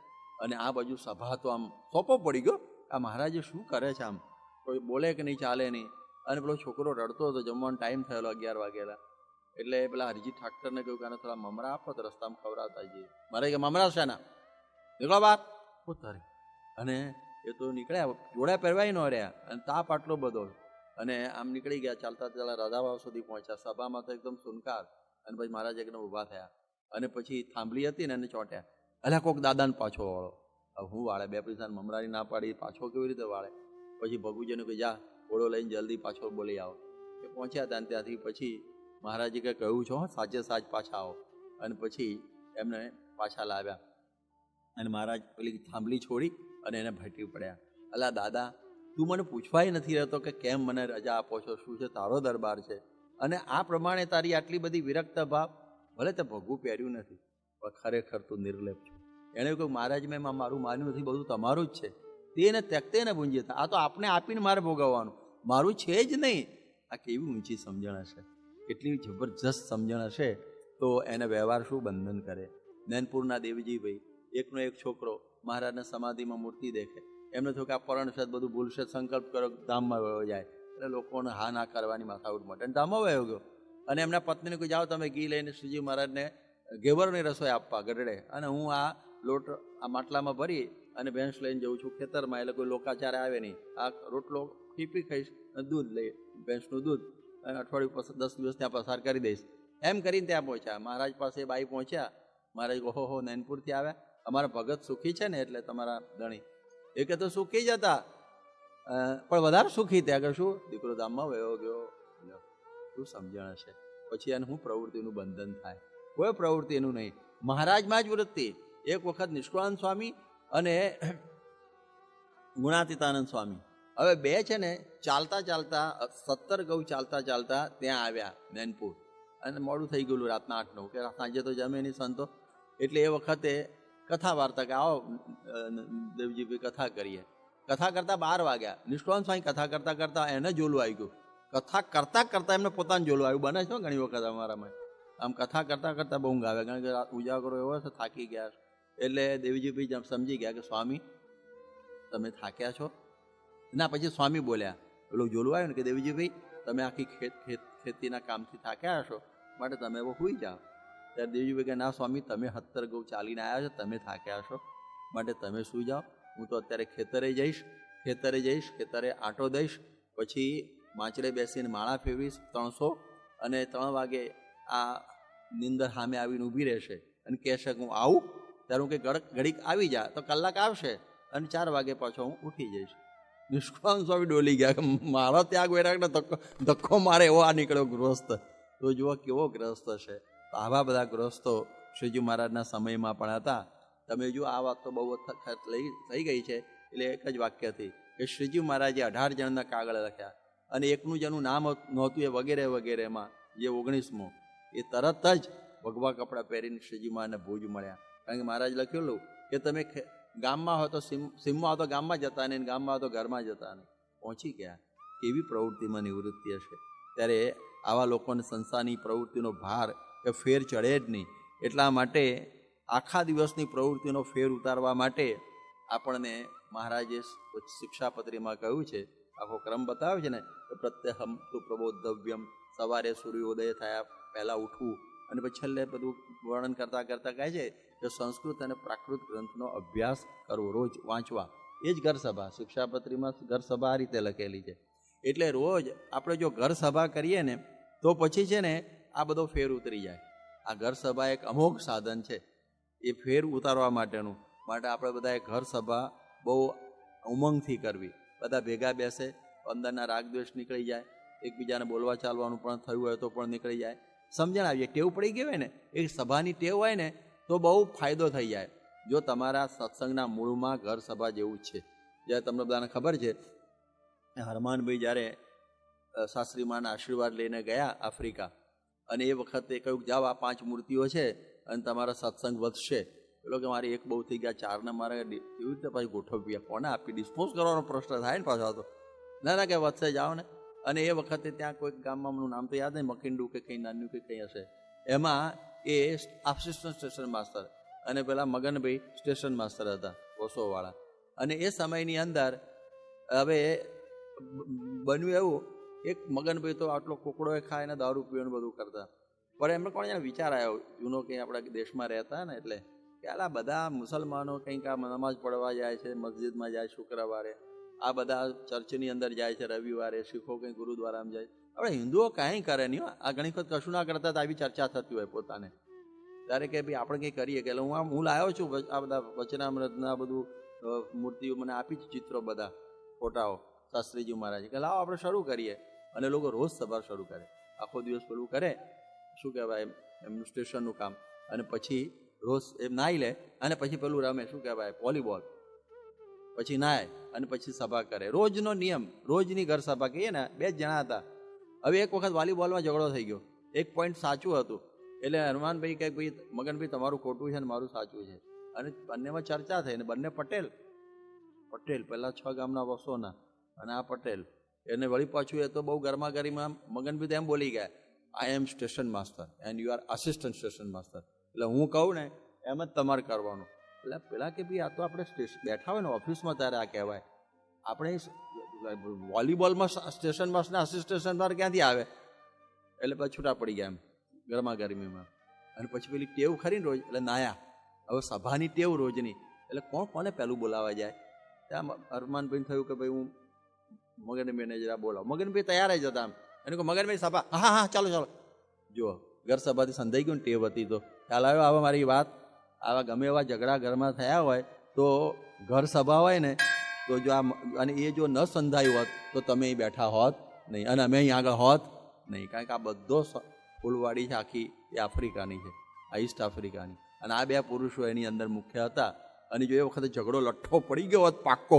અને આ બાજુ સભા તો આમ સોપો પડી ગયો. આ મહારાજે શું કરે છે, આમ કોઈ બોલે કે નહીં, ચાલે નહીં. અને પેલો છોકરો રડતો હતો. જમવાનો ટાઈમ થયેલો 11 વાગેલા. એટલે પેલા હરજી ઠાકરને કહ્યું કે આને થોડા મમરા આપો તો રસ્તામાં ખવડાવતા જઈએ. મારે કે મમરા છે ના, નીકળો બાર ઉતારે. અને એ તો નીકળ્યા, જોડે પહેરવાય ન રહ્યા, અને તાપ આટલો બધો. અને આમ નીકળી ગયા, ચાલતા ચાલતા રાધાવાવ સુધી પહોંચ્યા. સભામાં તો એકદમ સુનકાર. અને પછી મહારાજ એકદમ ઊભા થયા. અને પછી થાંભલી હતી ને એને ચોંટ્યા. અલ્યા કોક દાદાને પાછો વાળો. હવે હું વાળે? 2 પૈસાની મમરાની ના પાડી, પાછો કેવી રીતે વાળે? પછી ભગુજીને કહ્યું જા ઘોડો લઈને જલ્દી પાછો બોલી આવો. એ પહોંચ્યા હતા. ત્યાંથી પછી મહારાજે કંઈ કહ્યું છો સાચે સાચ પાછા આવો. અને પછી એમને પાછા લાવ્યા. અને મહારાજ પેલી થાંભલી છોડી અને એને ભેટી પડ્યા. અલા દાદા, તું મને પૂછવાય નથી રહેતો કે કેમ મને રજા આપો છો, શું છે તારો દરબાર છે, અને આ પ્રમાણે તારી આટલી બધી વિરક્ત ભાવ. ભલે તે ભગવું પહેર્યું નથી, પણ ખરેખર તું નિર્લેપ છો. એણે કહ્યું મહારાજ મેં મારું માન્યું નથી, બધું તમારું જ છે. તેને ત્યક્તે ને ભૂંજે. આ તો આપણે આપીને મારે ભોગવવાનું, મારું છે જ નહીં. આ કેવી ઊંચી સમજણ હશે, કેટલી જબરજસ્ત સમજણ હશે. તો એને વ્યવહાર શું બંધન કરે. નૈનપુરના દેવજીભાઈ, એકનો એક છોકરો મહારાજના સમાધિમાં મૂર્તિ દેખે. એમને થયું કે આ પરણ છે, બધું ભૂલશે, સંકલ્પ કરો ધામમાં વયો જાય. એટલે લોકોને હા ના કરવાની માથાકૂટ માટે ધામમાં વયો ગયો. અને એમના પત્નીને કોઈ જાઓ તમે ઘી લઈને શ્રીજી મહારાજને ઘેવરની રસોઈ આપવા ગઢડે, અને હું આ લોટ આ માટલામાં ભરી અને ભેંસ લઈને જઉં છું ખેતરમાં. એટલે કોઈ લોકાચારે આવે નહીં. આ રોટલો પીપી ખાઈશ, દૂધ લઈ, ભેંસનું દૂધ, અને અઠવાડિયું 10 દિવસ ત્યાં પસાર કરી દઈશ. એમ કરીને ત્યાં પહોંચ્યા. મહારાજ પાસે બાઈ પહોંચ્યા. મહારાજ ઓહો નૈનપુરથી આવ્યા. અમારા ભગત સુખી છે ને એટલે તમારા ધણી એ કે તો સુખી જ હતા, પણ વધારે સુખી ત્યાં આગળ શું દીકરો ધામમાં વયો ગયો. શું સમજણ હશે? પછી એને શું પ્રવૃત્તિનું બંધન થાય? કોઈ પ્રવૃત્તિનું નહીં, મહારાજમાં જ વૃત્તિ. એક વખત નિષ્કુળાનંદ સ્વામી અને ગુણાતીતાનંદ સ્વામી હવે બે છે ને ચાલતા ચાલતા 17 ગૌ ચાલતા ચાલતા ત્યાં આવ્યા નૈનપુર, અને મોડું થઈ ગયેલું રાતના 8-9 કે સાંજે તો જમે નહીં સંતો. એટલે એ વખતે કથા વાર્તા કે આવો દેવજીભાઈ કથા કરીએ. કથા કરતા 12 વાગ્યા. નિષ્કુળાનંદ સ્વામી કથા કરતા કરતા એને જોલું આવી ગયું. કથા કરતા કરતા એમને પોતાનું જોલું આવ્યું. બને છે ઘણી વખત અમારામાં આમ કથા કરતા કરતા બહુ ઊંઘ આવે, કારણ કે ઉજાગરો એવો છે થાકી ગયા. એટલે દેવજીભાઈ સમજી ગયા કે સ્વામી તમે થાક્યા છો. ના પછી સ્વામી બોલ્યા, પેલું જોલું આવ્યું ને કે દેવજીભાઈ તમે આખી ખેતીના કામથી થાક્યા હશો, માટે તમે હવે સૂઈ જાઓ. ત્યારે દેવજીભાઈ કે ના સ્વામી તમે 17 ગૌ ચાલીને આવ્યા છો, તમે થાક્યા હશો, માટે તમે સૂઈ જાઓ. હું તો અત્યારે ખેતરે જઈશ, ખેતરે આંટો દઈશ, પછી માચડે બેસીને માળા ફેરવીશ 300, અને 3 વાગે આ નિંદર સામે આવીને ઊભી રહેશે અને કહેશે કે હું આવું. ત્યારે હું કે ઘડીક આવી જા, તો કલાક આવશે અને 4 વાગે પાછો હું ઉઠી જઈશ. નિષ્કુળાનંદ સ્વામી ડોલી ગયા, મારો ત્યાગ વૈરાગને ધક્કો મારે એવો આ નીકળ્યો ગૃહસ્થ. તો જુઓ કેવો ગ્રસ્ત છે. તો આવા બધા ગ્રસ્તો શ્રીજી મહારાજના સમયમાં પણ હતા. તમે જો આ વાત તો બહુ વખત થઈ ગઈ છે, એટલે એક જ વાક્યથી કે શ્રીજી મહારાજે 18 જણના કાગળ લખ્યા, અને એકનું જેનું નામ નહોતું એ વગેરે વગેરેમાં જે 19મો એ તરત જ ભગવા કપડાં પહેરીને શ્રીજી મહારાજને ભુજ મળ્યા. કારણ કે મહારાજ લખેલું કે તમે ગામમાં હોય તો સીમમાં હોય તો ગામમાં જતા નહીં, ગામમાં હોય તો ઘરમાં જતા નહીં. પહોંચી ગયા. કેવી પ્રવૃત્તિમાં નિવૃત્તિ હશે? ત્યારે આવા લોકોને સંસારની પ્રવૃત્તિનો ભાર એ ફેર ચડે જ નહીં. એટલા માટે આખા દિવસની પ્રવૃત્તિનો ફેર ઉતારવા માટે આપણને મહારાજે શિક્ષાપત્રીમાં કહ્યું છે, આખો ક્રમ બતાવ્યો છે ને કે પ્રત્યહમ તુ પ્રબોધવ્યમ, સવારે સૂર્યોદય થયા પહેલાં ઉઠવું, અને પછી છેલ્લે બધું વર્ણન કરતાં કરતાં કહે છે કે સંસ્કૃત અને પ્રાકૃત ગ્રંથનો અભ્યાસ કરવો, રોજ વાંચવા. એ જ ઘર સભા. શિક્ષાપત્રીમાં ઘર સભા આ રીતે લખેલી છે. એટલે રોજ આપણે જો ઘર સભા કરીએ ને તો પછી છે ને આ બધો ફેર ઉતરી જાય. આ ઘર સભા એક અમોઘ સાધન છે એ ફેર ઉતારવા માટેનું. માટે આપણે બધાએ ઘર સભા બહુ ઉમંગથી કરવી. બધા ભેગા બેસે, અંદરના રાગ દ્વેષ નીકળી જાય, એકબીજાને બોલવા ચાલવાનું પણ થયું હોય તો પણ નીકળી જાય. સમજણ આવીએ, ટેવ પડી ગઈ હોય ને, એક સભાની ટેવ હોય ને તો બહુ ફાયદો થઈ જાય. જો તમારા સત્સંગના મૂળમાં ઘર સભા જેવું જ છે. જ્યારે તમને બધાને ખબર છે હરમાનભાઈ જ્યારે શાસ્ત્રીમાના આશીર્વાદ લઈને ગયા આફ્રિકા, અને એ વખતે કહ્યું જાઓ આ 5 મૂર્તિઓ છે અને તમારા સત્સંગ વધશે. પેલો કે મારે 1 બહુ થઈ ગયા, 4ને મારે કેવી રીતે પાછી ગોઠવ્યા, કોને આપી, ડિસ્પોઝ કરવાનો પ્રશ્ન થાય ને પાછો. તો ના કે વધશે જાઓ ને. અને એ વખતે ત્યાં કોઈક ગામમાં એમનું નામ તો યાદ નહીં, મકિંડું કે કંઈ નાનું કે કંઈ હશે, એમાં એ આસિસ્ટન્ટ સ્ટેશન માસ્તર અને પેલા મગનભાઈ સ્ટેશન માસ્તર હતા વસોવાળા. અને એ સમયની અંદર હવે બન્યું એવું, એક મગનભાઈ તો આટલો કોકડો ખાય ને દારૂ પીવાનું બધું કરતા, પણ એમને કોણ વિચાર આવ્યો જૂનો કંઈ આપણા દેશમાં રહેતા ને, એટલે કે આ બધા મુસલમાનો કંઈક આ નમાઝ પડવા જાય છે, મસ્જિદમાં જાય શુક્રવારે, આ બધા ચર્ચની અંદર જાય છે રવિવારે, શીખો કંઈ ગુરુદ્વારામાં જાય. આપણે હિન્દુઓ કાંઈ કરે નહીં. આ ઘણી વખત કશું ના કરતા તો આવી ચર્ચા થતી હોય પોતાને. ત્યારે કે ભાઈ આપણે કંઈ કરીએ, કે હું લાવ્યો છું આ બધા વચનામૃતના બધું મૂર્તિઓ મને આપી છે, ચિત્રો બધા ફોટાઓ શાસ્ત્રીજી મહારાજ, કે લાવો આપણે શરૂ કરીએ. અને લોકો રોજ સભા શરૂ કરે, આખો દિવસ પેલું કરે, શું કહેવાય એમનું સ્ટેશનનું કામ, અને પછી રોજ એમ નાહી લે અને પછી પેલું રમે, શું કહેવાય વોલીબોલ, પછી નાય અને પછી સભા કરે. રોજનો નિયમ, રોજની ઘર સભા કહીએ ને. 2 જ જણા હતા. હવે એક વખત વોલીબોલમાં ઝઘડો થઈ ગયો, એક પોઈન્ટ સાચું હતું, એટલે હનુમાનભાઈ કહે ભાઈ મગનભાઈ તમારું ખોટું છે ને મારું સાચું છે, અને બંનેમાં ચર્ચા થઈ. ને બંને પટેલ પહેલા 6 ગામના વસોના, અને આ પટેલ, એને વળી પાછું એ તો બહુ ગરમાગરીમાં મગનભાઈ તો એમ બોલી ગયા, I am station master and you are assistant station master, એટલે હું કહું ને એમ જ તમારે કરવાનું. એટલે પેલા કે ભાઈ આ તો આપણે બેઠા હોય ને ઓફિસમાં ત્યારે આ કહેવાય, આપણે વોલીબોલમાં સ્ટેશન માસ્ટર આસિસ્ટન્ટ માસ્ટર ક્યાંથી આવે? એટલે પછી છૂટા પડી ગયા એમ ગરમાગરમીમાં. અને પછી પેલી ટેવ ખરી ને રોજ, એટલે નાયા. હવે સભાની ટેવ રોજની, એટલે કોને પહેલું બોલાવા જાય? ત્યાં હરમાનભાઈને થયું કે ભાઈ હું મગનભાઈને જરા બોલાવો. મગનભાઈ તૈયાર જ હતા. એને કહું મગનભાઈ સભા, હા ચાલો. જુઓ ઘર સભાથી સંધાઈ ગયું ને, ટેવ હતી તો ખ્યાલ આવ્યો. હવે મારી વાત આવા ગમે એવા ઝઘડા ઘરમાં થયા હોય તો ઘર સભા હોય ને તો જો અને એ જો ન સંધાયું હોત તો તમે અહીં બેઠા હોત નહીં અને અમે અહીં આગળ હોત નહીં. કારણ કે આ બધો ફૂલવાડી છે આખી એ આફ્રિકાની છે, આ ઈસ્ટ આફ્રિકાની. અને આ બે પુરુષો એની અંદર મુખ્ય હતા. અને જો એ વખતે ઝઘડો લઠ્ઠો પડી ગયો હોત પાક્કો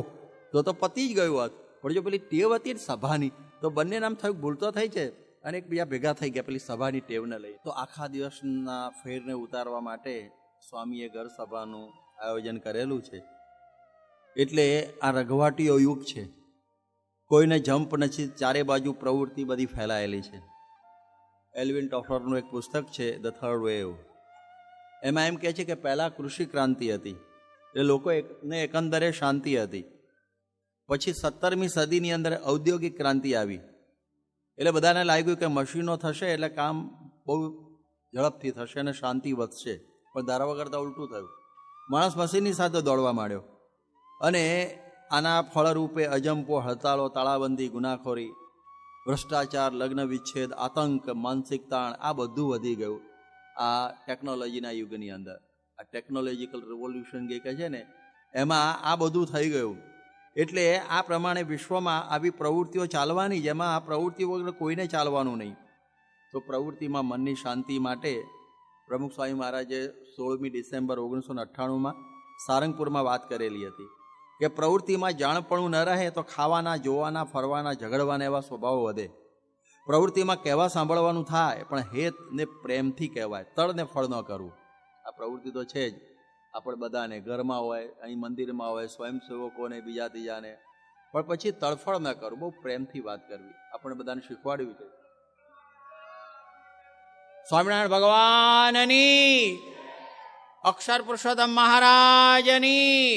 તો પતી જ ગયું હોત. પણ જો પેલી ટેવ હતી ને સભાની તો બંને નામ થયું, ભૂલ તો થઈ છે અને એકબીજા ભેગા થઈ ગયા પેલી સભાની ટેવને લઈ. તો આખા દિવસના ફેરને ઉતારવા માટે સ્વામીએ ઘર સભાનું આયોજન કરેલું છે. એટલે આ રઘવાટીઓ યુગ છે, કોઈને જમ્પ નથી, ચારે બાજુ પ્રવૃત્તિ બધી ફેલાયેલી છે. એલ્વિન ટોફલરનું એક પુસ્તક છે ધ થર્ડ વેવ. એમાં એમ કહે છે કે પહેલાં કૃષિ ક્રાંતિ હતી એટલે લોકોને એકંદરે શાંતિ હતી. પછી 17મી સદીની અંદર ઔદ્યોગિક ક્રાંતિ આવી એટલે બધાને લાગ્યું કે મશીનો થશે એટલે કામ બહુ ઝડપથી થશે અને શાંતિ વધશે. પણ ધારા વગર તો ઉલટું થયું. માણસ મશીનની સાથે દોડવા માંડ્યો અને આના ફળરૂપે અજંપો, હડતાળો, તાળાબંધી, ગુનાખોરી, ભ્રષ્ટાચાર, લગ્ન વિચ્છેદ, આતંક, માનસિક તાણ આ બધું વધી ગયું આ ટેકનોલોજીના યુગની અંદર. આ ટેકનોલોજીકલ રિવોલ્યુશન જે કહે છે ને એમાં આ બધું થઈ ગયું. એટલે આ પ્રમાણે વિશ્વમાં આવી પ્રવૃત્તિઓ ચાલવાની, જેમાં આ પ્રવૃત્તિઓ વગર કોઈને ચાલવાનું નહીં. તો પ્રવૃત્તિમાં મનની શાંતિ માટે પ્રમુખ સ્વામી મહારાજે 16મી ડિસેમ્બર 1998માં સારંગપુરમાં વાત કરેલી હતી કે પ્રવૃત્તિમાં જાણપણું ન રહે તો ખાવાના, જોવાના, ફરવાના, ઝઘડવાના એવા સ્વભાવો વધે. પ્રવૃત્તિમાં કહેવા સાંભળવાનું થાય પણ હેત ને પ્રેમથી કહેવાય, તળ ને ફળ ન કરવું. આ પ્રવૃત્તિ તો છે જ આપણે બધાને, ઘરમાં હોય, અહીં મંદિરમાં હોય, સ્વયંસેવકોને, બીજા ત્રીજાને, પણ પછી તળફળ ન કરવું, બહુ પ્રેમથી વાત કરવી. આપણે બધાને શીખવાડ્યું છે. સ્વામિનારાયણ ભગવાનની, અક્ષર પુરુષોત્તમ મહારાજની,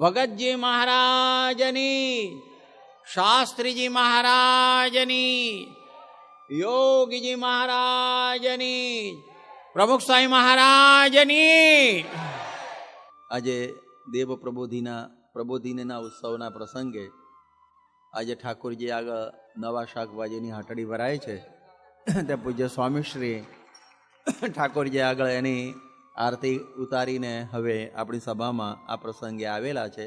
ભગતજી મહારાજની, શાસ્ત્રીજી મહારાજની, યોગીજી મહારાજની, પ્રમુખ સ્વામી મહારાજની. આજે દેવ પ્રબોધિનીના ઉત્સવના પ્રસંગે આજે ઠાકોરજી આગળ નવા શાકભાજીની હાટડી ભરાય છે. તે પૂજ્ય સ્વામીશ્રી ઠાકોરજી આગળ એની આરતી ઉતારીને હવે આપણી સભામાં આ પ્રસંગે આવેલા છે.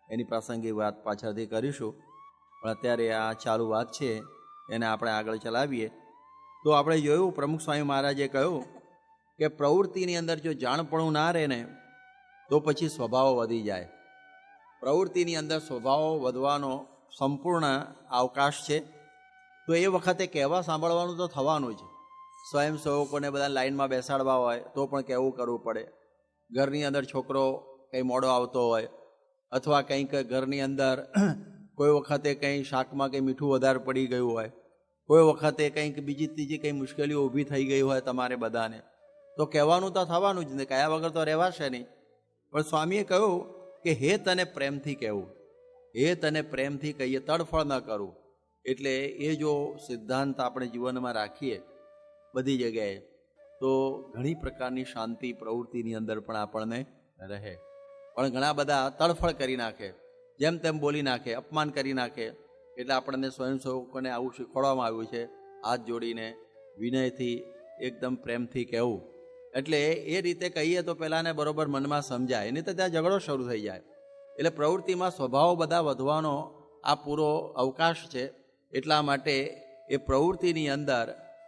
એની પ્રાસંગિક વાત પાછળથી કરીશું, પણ અત્યારે આ ચાલુ વાત છે એને આપણે આગળ ચલાવીએ. તો આપણે જોયું પ્રમુખ સ્વામી મહારાજે કહ્યું કે પ્રવૃત્તિની અંદર જો જાણપણું ના રહે ને તો પછી સ્વભાવો વધી જાય. પ્રવૃત્તિની અંદર સ્વભાવો વધવાનો સંપૂર્ણ અવકાશ છે. તો એ વખતે કહેવા સાંભળવાનું તો થવાનું જ. સ્વયંસેવકોને બધા લાઇનમાં બેસાડવા હોય તો પણ કહેવું કરવું પડે. ઘરની અંદર છોકરો કંઈ મોડો આવતો હોય અથવા કંઈક ઘરની અંદર કોઈ વખતે કંઈ શાકમાં કંઈ મીઠું વધારે પડી ગયું હોય, કોઈ વખતે કંઈક બીજી ત્રીજી કંઈ મુશ્કેલીઓ ઊભી થઈ ગઈ હોય તમારે બધાને, તો કહેવાનું તો થવાનું જ ને, કયા વગર તો રહેવાશે નહીં. પણ સ્વામીએ કહ્યું કે હેત અને પ્રેમથી કહેવું, હેત અને પ્રેમથી કહીએ, તડફળ ન કરવું. એટલે એ જો સિદ્ધાંત આપણે જીવનમાં રાખીએ બધી જગ્યાએ તો ઘણી પ્રકારની શાંતિ પ્રવૃત્તિની અંદર પણ આપણને રહે. પણ ઘણા બધા તડફળ કરી નાખે, જેમ તેમ બોલી નાખે, અપમાન કરી નાખે. એટલે આપણને સ્વયંસેવકોને આવું શીખવાડવામાં આવ્યું છે, હાથ જોડીને વિનયથી એકદમ પ્રેમથી કહેવું. એટલે એ રીતે કહીએ તો પહેલાંને બરોબર મનમાં સમજાય, નહીં તો ત્યાં ઝઘડો શરૂ થઈ જાય. એટલે પ્રવૃત્તિમાં સ્વભાવો બધા વધવાનો આ પૂરો અવકાશ છે. એટલા માટે એ પ્રવૃત્તિની અંદર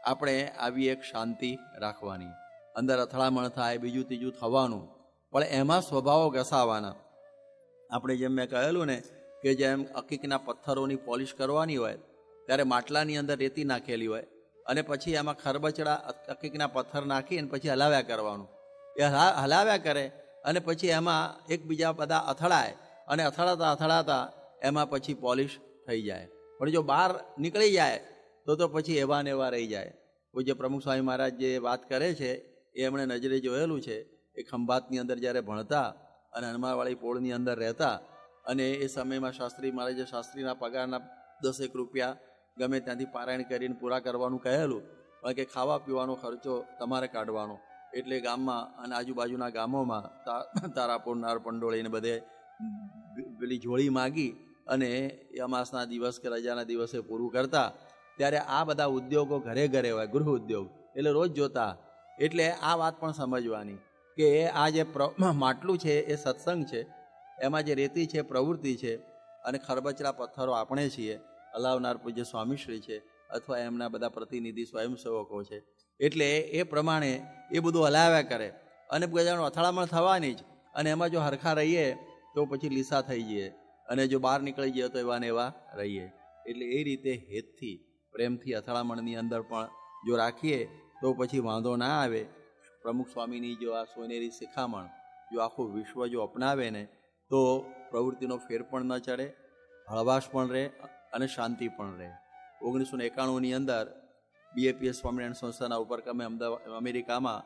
આપણે આવી એક શાંતિ રાખવાની. અંદર અથડામણ થાય, બીજું ત્રીજું થવાનું, પણ એમાં સ્વભાવો ઘસાવાના. આપણે જેમ મેં કહેલું ને કે જેમ અકીકના પથ્થરોની પોલિશ કરવાની હોય ત્યારે માટલાની અંદર રેતી નાખેલી હોય અને પછી એમાં ખરબચડા અકીકના પથ્થર નાખી અને પછી હલાવ્યા કરવાનું. એ હલાવ્યા કરે અને પછી એમાં એકબીજા બધા અથડાય અને અથડાતા એમાં પછી પોલિશ થઈ જાય. પણ જો બહાર નીકળી જાય તો પછી એવા ને એવા રહી જાય. પૂજ્ય પ્રમુખ સ્વામી મહારાજ જે વાત કરે છે એ એમણે નજરે જોયેલું છે. એ ખંભાતની અંદર જ્યારે ભણતા અને હનુમાનવાળી પોળની અંદર રહેતા અને એ સમયમાં શાસ્ત્રી મહારાજે શાસ્ત્રીના પગારના 10 રૂપિયા ગમે ત્યાંથી પારાયણ કરીને પૂરા કરવાનું કહેલું, પણ કે ખાવા પીવાનો ખર્ચો તમારે કાઢવાનો. એટલે ગામમાં અને આજુબાજુના ગામોમાં તારાપુર, નારપંડોળીને બધે પેલી જોડી માગી અને અમાસના દિવસ કે રજાના દિવસે પૂરું કરતા. ત્યારે આ બધા ઉદ્યોગો ઘરે ઘરે હોય, ગૃહ ઉદ્યોગ એટલે રોજ જોતા. એટલે આ વાત પણ સમજવાની કે આ જે માટલું છે એ સત્સંગ છે, એમાં જે રેતી છે પ્રવૃત્તિ છે, અને ખરબચડા પથ્થરો આપણે છીએ, હલાવનાર પૂજ્ય સ્વામીશ્રી છે, અથવા એમના બધા પ્રતિનિધિ સ્વયંસેવકો છે. એટલે એ પ્રમાણે એ બધું હલાવ્યા કરે, અને બધાનું અથડામણ થવાની જ, અને એમાં જો હરખા રહીએ તો પછી લીસા થઈ જઈએ, અને જો બહાર નીકળી જઈએ તો એવા ને એવા રહીએ. એટલે એ રીતે હેતથી પ્રેમથી અથડામણની અંદર પણ જો રાખીએ તો પછી વાંધો ના આવે. પ્રમુખ સ્વામીની જો આ સોનેરી શિખામણ જો આખું વિશ્વ જો અપનાવે ને તો પ્રવૃત્તિનો ફેર પણ ન ચડે, હળવાશ પણ રહે અને શાંતિ પણ રહે. 1991ની અંદર BAPS સ્વામિનારાયણ સંસ્થાના ઉપક્રમે અમેરિકામાં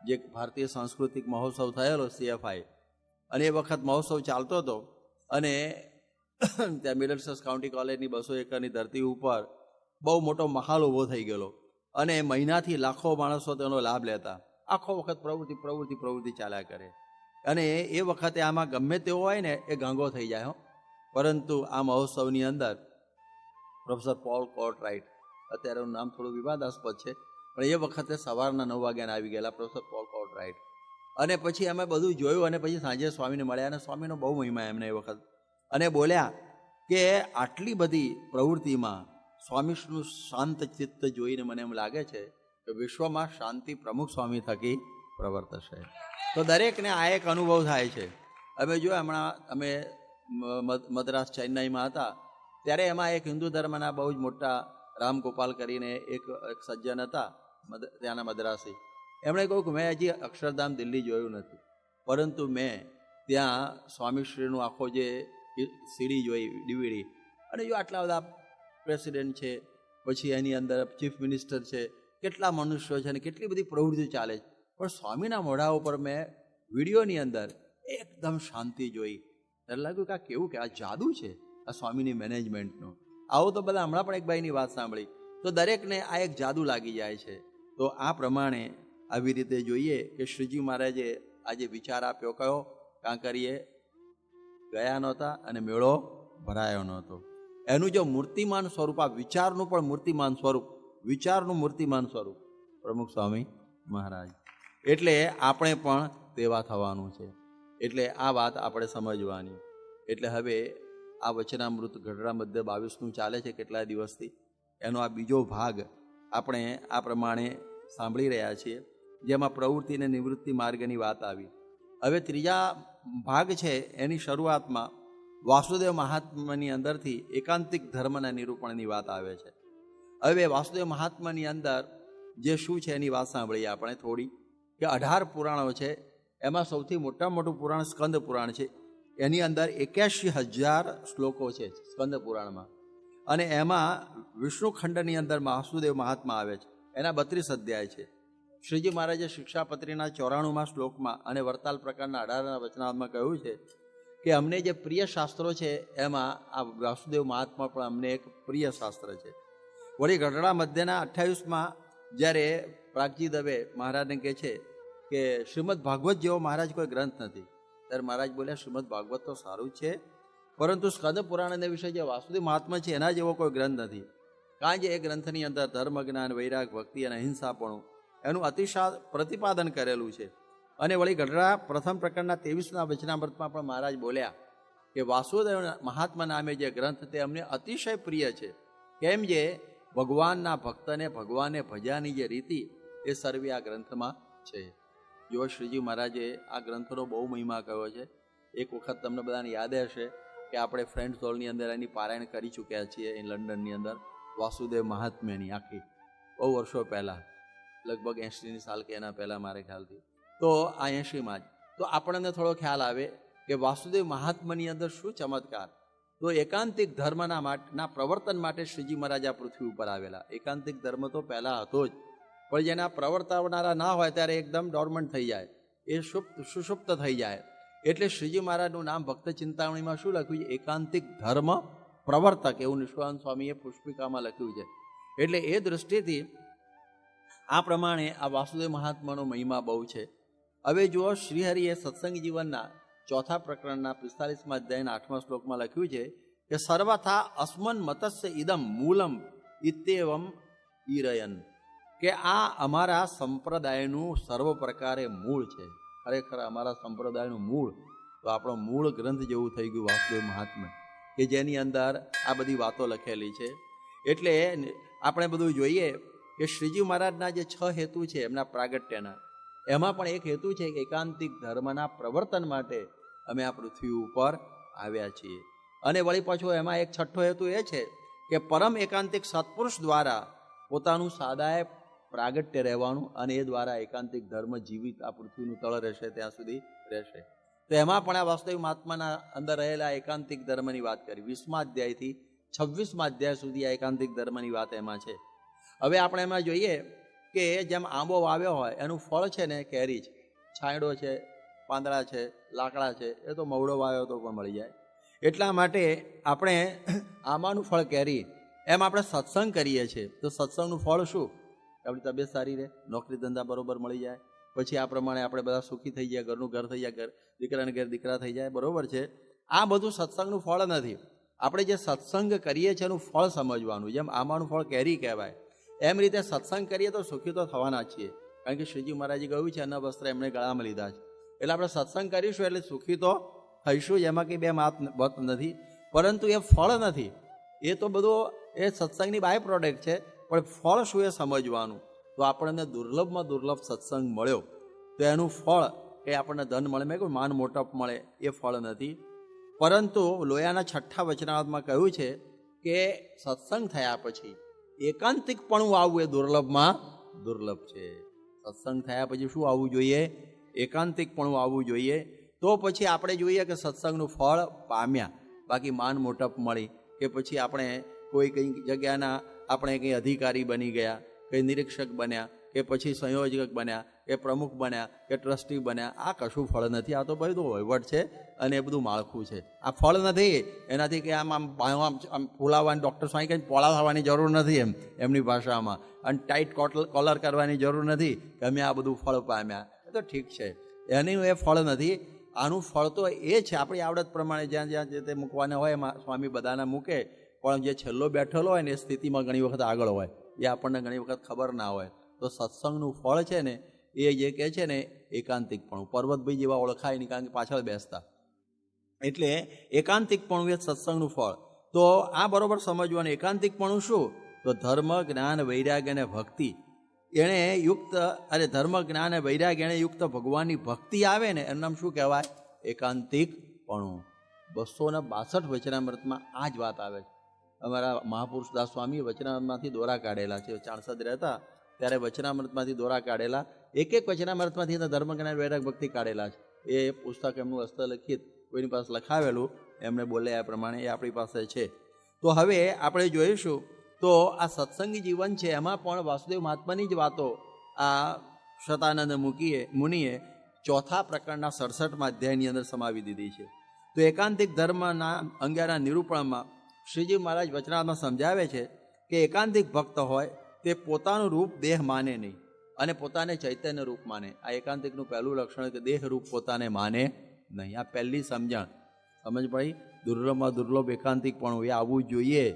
જે ભારતીય સાંસ્કૃતિક મહોત્સવ થયેલો CFI, અને એ વખત મહોત્સવ ચાલતો હતો, અને ત્યાં મિડલસેક્સ કાઉન્ટી કોલેજની 200 એકરની ધરતી ઉપર બહુ મોટો મહાલ ઊભો થઈ ગયેલો, અને મહિનાથી લાખો માણસો તેનો લાભ લેતા. આખો વખત પ્રવૃત્તિ ચાલ્યા કરે, અને એ વખતે આમાં ગમે તેવો હોય ને એ ગાંગો થઈ જાય. પરંતુ આ મહોત્સવની અંદર પ્રોફેસર પોલ કોર્ટરાઇટ, અત્યારે એનું નામ થોડું વિવાદાસ્પદ છે, પણ એ વખતે સવારના 9 વાગ્યાને આવી ગયેલા પ્રોફેસર પોલ કોર્ટરાઇટ. અને પછી અમે બધું જોયું, અને પછી સાંજે સ્વામીને મળ્યા, અને સ્વામીનો બહુ મહિમા એમને એ વખત, અને બોલ્યા કે આટલી બધી પ્રવૃત્તિમાં સ્વામીનું શાંત ચિત્ત જોઈને મને એમ લાગે છે કે વિશ્વમાં શાંતિ પ્રમુખ સ્વામી થકી પ્રવર્તશે. તો દરેકને આ એક અનુભવ થાય છે. અમે જો હમણાં અમે મદ્રાસ ચેન્નાઈમાં હતા, ત્યારે એમાં એક હિન્દુ ધર્મના બહુ જ મોટા રામગોપાલ કરીને એક સજ્જન હતા ત્યાંના મદ્રાસી. એમણે કહ્યું કે મેં હજી અક્ષરધામ દિલ્હી જોયું નથી, પરંતુ મેં ત્યાં સ્વામીશ્રીનું આખો જે સીડી જોઈ, DVD, અને જો આટલા બધા પ્રેસિડેન્ટ છે, પછી એની અંદર ચીફ મિનિસ્ટર છે, કેટલા મનુષ્યો છે, અને કેટલી બધી પ્રવૃત્તિ ચાલે છે, પણ સ્વામીના મોઢા ઉપર મેં વિડીયોની અંદર એકદમ શાંતિ જોઈ. ત્યારે લાગ્યું કે આ કેવું, કે આ જાદુ છે આ સ્વામીની મેનેજમેન્ટનો. આવું તો બધા હમણાં પણ એક ભાઈની વાત સાંભળી, તો દરેકને આ એક જાદુ લાગી જાય છે. તો આ પ્રમાણે આવી રીતે જોઈએ કે શ્રીજી મહારાજે આજે વિચાર આપ્યો કયો, કાંકરીએ ગયા નહોતા અને મેળો ભરાયો નહોતો. એનું જો મૂર્તિમાન સ્વરૂપ, આ વિચારનું પણ મૂર્તિમાન સ્વરૂપ, વિચારનું મૂર્તિમાન સ્વરૂપ પ્રમુખ સ્વામી મહારાજ. એટલે આપણે પણ તેવા થવાનું છે. એટલે આ વાત આપણે સમજવાની. એટલે હવે આ વચનામૃત ગઢડા મધ્ય 22નું ચાલે છે કેટલા દિવસથી, એનો આ બીજો ભાગ આપણે આ પ્રમાણે સાંભળી રહ્યા છીએ, જેમાં પ્રવૃત્તિ અને નિવૃત્તિ માર્ગની વાત આવી. હવે ત્રીજા ભાગ છે એની શરૂઆતમાં વાસુદેવ મહાત્માની અંદરથી એકાંતિક ધર્મના નિરૂપણની વાત આવે છે. હવે વાસુદેવ મહાત્માની અંદર જે શું છે એની વાત સાંભળીએ આપણે થોડી, કે 18 પુરાણો છે, એમાં સૌથી મોટામાં મોટું પુરાણ સ્કંદ પુરાણ છે. એની અંદર 81,000 શ્લોકો છે સ્કંદ પુરાણમાં, અને એમાં વિષ્ણુ ખંડની અંદર વાસુદેવ મહાત્મા આવે છે. એના 32 અધ્યાય છે. શ્રીજી મહારાજે શિક્ષાપત્રીના 94માં શ્લોકમાં અને વરતાલ પ્રકારના 18ના વચનામાં કહ્યું છે કે અમને જે પ્રિય શાસ્ત્રો છે એમાં આ વાસુદેવ મહાત્મા પણ અમને એક પ્રિય શાસ્ત્ર છે. વળી ગઢડા મધ્યના 28માં જ્યારે પ્રાગજી દવે મહારાજને કહે છે કે શ્રીમદ ભાગવત જેવો મહારાજ કોઈ ગ્રંથ નથી, ત્યારે મહારાજ બોલ્યા શ્રીમદ ભાગવત તો સારું જ છે, પરંતુ સ્કંદ પુરાણને વિશે જે વાસુદેવ મહાત્મા છે એના જેવો કોઈ ગ્રંથ નથી. કારણ કે એ ગ્રંથની અંદર ધર્મ, જ્ઞાન, વૈરાગ, ભક્તિ અને અહિંસાપણું એનું અતિશય પ્રતિપાદન કરેલું છે. અને વળી ગઢડા પ્રથમ પ્રકરણના 23ના વચનામૃતમાં પણ મહારાજ બોલ્યા કે વાસુદેવ મહાત્મા નામે જે ગ્રંથ તે અમને અતિશય પ્રિય છે. કેમ જે ભગવાનના ભક્તને ભગવાને ભજ્યાની જે રીતિ એ સર્વે આ ગ્રંથમાં છે. જો શ્રીજી મહારાજે આ ગ્રંથનો બહુ મહિમા કહ્યો છે. એક વખત તમને બધાને યાદ હશે કે આપણે ફ્રેન્ડ્સ હોલની અંદર એની પારાયણ કરી ચૂક્યા છીએ એ લંડનની અંદર, વાસુદેવ મહાત્મ્યની આખી, બહુ વર્ષો પહેલાં, લગભગ 80ની સાલ કે એના પહેલાં મારે ખ્યાલથી. તો આ 80માં જ તો આપણને થોડો ખ્યાલ આવે કે વાસુદેવ મહાત્માની અંદર શું ચમત્કાર. તો એકાંતિક ધર્મના પ્રવર્તન માટે શ્રીજી મહારાજ આ પૃથ્વી ઉપર આવેલા. એકાંતિક ધર્મ તો પહેલાં હતો જ, પણ જેના પ્રવર્તાવનારા ના હોય ત્યારે એકદમ ડોર્મન્ટ થઈ જાય, એ સુષુપ્ત થઈ જાય. એટલે શ્રીજી મહારાજનું નામ ભક્ત ચિંતામણીમાં શું લખ્યું છે? એકાંતિક ધર્મ પ્રવર્તક, એવું નિષ્કાનંદ સ્વામીએ પુષ્પિકામાં લખ્યું છે. એટલે એ દૃષ્ટિથી આ પ્રમાણે આ વાસુદેવ મહાત્માનો મહિમા બહુ છે. હવે જુઓ, શ્રીહરિએ સત્સંગ જીવનના 4થા પ્રકરણના 45મા અધ્યાયના 8મા શ્લોકમાં લખ્યું છે કે સર્વથા અસ્મન મતસ્ય ઇદમ મૂલમ ઇત્યેવમ ઈરયન, કે આ અમારા સંપ્રદાયનું સર્વ પ્રકારે મૂળ છે. ખરેખર અમારા સંપ્રદાયનું મૂળ, તો આપણો મૂળ ગ્રંથ જેવું થઈ ગયું વાસુદેવ મહાત્મ્ય, કે જેની અંદર આ બધી વાતો લખેલી છે. એટલે આપણે બધું જોઈએ કે શ્રીજી મહારાજના જે 6 હેતુ છે એમના પ્રાગટ્યના, એમાં પણ એક હેતુ છે કે એકાંતિક ધર્મના પ્રવર્તન માટે અમે આ પૃથ્વી ઉપર આવ્યા છીએ. અને વળી પાછો એમાં એક છઠ્ઠો હેતુ એ છે કે પરમ એકાંતિક સત્પુરુષ દ્વારા પોતાનું સાદાએ પ્રાગટ્ય રહેવાનું, અને એ દ્વારા એકાંતિક ધર્મ જીવિત આ પૃથ્વીનું તળ રહેશે ત્યાં સુધી રહેશે. તો એમાં પણ આ વાસુદેવ મહાત્માના અંદર રહેલા એકાંતિક ધર્મની વાત કરી. 20મા અધ્યાયથી 26મા અધ્યાય સુધી આ એકાંતિક ધર્મની વાત એમાં છે. હવે આપણે એમાં જોઈએ કે જેમ આંબો વાવ્યો હોય એનું ફળ છે ને કેરી છે, છાંયડો છે, પાંદડા છે, લાકડા છે, એ તો મવડો વાવ્યો તો પણ મળી જાય. એટલા માટે આપણે આંબાનું ફળ કેરી, એમ આપણે સત્સંગ કરીએ છીએ તો સત્સંગનું ફળ શું? આપણી તબિયત સારી રહે, નોકરી ધંધા બરોબર મળી જાય, પછી આ પ્રમાણે આપણે બધા સુખી થઈ જાય, ઘરનું ઘર થઈ જાય, દીકરાને ઘેર દીકરા થઈ જાય, બરોબર છે. આ બધું સત્સંગનું ફળ નથી. આપણે જે સત્સંગ કરીએ છીએ એનું ફળ સમજવાનું. જેમ આંબાનું ફળ કેરી કહેવાય, એમ રીતે સત્સંગ કરીએ તો સુખી તો થવાના છીએ. કારણ કે શ્રીજી મહારાજે કહ્યું છે અન્ન વસ્ત્ર એમણે ગળામાં લીધા છે. એટલે આપણે સત્સંગ કરીશું એટલે સુખી તો થઈશું જ, એમાં કંઈ બે મત નથી. પરંતુ એ ફળ નથી, એ તો બધો એ સત્સંગની બાય પ્રોડક્ટ છે. પણ ફળ શું એ સમજવાનું. તો આપણને દુર્લભમાં દુર્લભ સત્સંગ મળ્યો તો એનું ફળ એ આપણને ધન મળે, મેં કહ્યું માન મોટપ મળે, એ ફળ નથી. પરંતુ લોયાના 6ઠ્ઠા વચનામૃતમાં કહ્યું છે કે સત્સંગ થયા પછી એકાંતિકપણું આવવું એ દુર્લભમાં દુર્લભ છે. સત્સંગ થયા પછી શું આવવું જોઈએ? એકાંતિકપણું આવવું જોઈએ. તો પછી આપણે જોઈએ કે સત્સંગનું ફળ પામ્યા. બાકી માન મોટપ મળી કે પછી આપણે કોઈ કંઈ જગ્યાના આપણે કંઈ અધિકારી બની ગયા, કંઈ નિરીક્ષક બન્યા, કે પછી સંયોજક બન્યા, કે પ્રમુખ બન્યા, કે ટ્રસ્ટી બન્યા, આ કશું ફળ નથી. આ તો બધું વહીવટ છે અને એ બધું માળખું છે. આ ફળ નથી. એનાથી કે આમ ફૂલાવાની ડૉક્ટર સ્વામી કંઈ પોળા થવાની જરૂર નથી એમની ભાષામાં, અને ટાઈટ કોલર કરવાની જરૂર નથી કે અમે આ બધું ફળ પામ્યા. એ તો ઠીક છે, એનું એ ફળ નથી. આનું ફળ તો એ છે આપણી આવડત પ્રમાણે જ્યાં જ્યાં જે તે મૂકવાના હોય એમાં સ્વામી બધાને મૂકે, પણ જે છેલ્લો બેઠેલો હોય ને એ સ્થિતિમાં ઘણી વખત આગળ હોય, એ આપણને ઘણી વખત ખબર ના હોય. તો સત્સંગનું ફળ છે ને એ જે કહે છે ને એકાંતિકપણું, પર્વતભાઈ જેવા ઓળખાય નહીં કારણ કે પાછળ બેસતા, એટલે એકાંતિકપણું એ સત્સંગનું ફળ. તો આ બરોબર સમજવાનું. એકાંતિકપણું શું? તો ધર્મ, જ્ઞાન, વૈરાગ્ય અને ભક્તિ એણે યુક્ત, અરે ધર્મ, જ્ઞાન અને વૈરાગ્ય એણે યુક્ત ભગવાનની ભક્તિ આવે ને એનું નામ શું કહેવાય? એકાંતિકપણું. 262 વચનામૃતમાં આ જ વાત આવે છે. અમારા મહાપુરુષ દાસ સ્વામી વચનામૃતમાંથી દોરા કાઢેલા છે. ચાણસદ રહેતા ત્યારે વચનામૃતમાંથી દોરા કાઢેલા, એક એક વચનામૃતમાંથી ધર્મ, જ્ઞાન, વૈરાગ્ય, ભક્તિ કાઢેલા છે. એ પુસ્તક એમનું હસ્તલિખિત કોઈની પાસે લખાવેલું, એમણે બોલે આ પ્રમાણે એ આપણી પાસે છે. તો હવે આપણે જોઈશું તો આ સત્સંગી જીવન છે એમાં પણ વાસુદેવ મહાત્માની જ વાતો આ શતાનંદ મુનિએ 4થા પ્રકરણના 67મા અધ્યાયની અંદર સમાવી દીધી છે. તો એકાંતિક ધર્મના અંગેના નિરૂપણમાં શ્રીજી મહારાજ વચનામાં સમજાવે છે કે એકાંતિક ભક્ત હોય તે પોતાનું રૂપ દેહ માને નહીં અને પોતાને ચૈતન્ય રૂપ માને. આ એકાંતિકનું પહેલું લક્ષણ કે દેહ રૂપ પોતાને માને નહીં. આ પહેલી સમજણ. સમજ પડી? દુર્લભમાં દુર્લભ એકાંતિક પણ એ આવવું જ જોઈએ.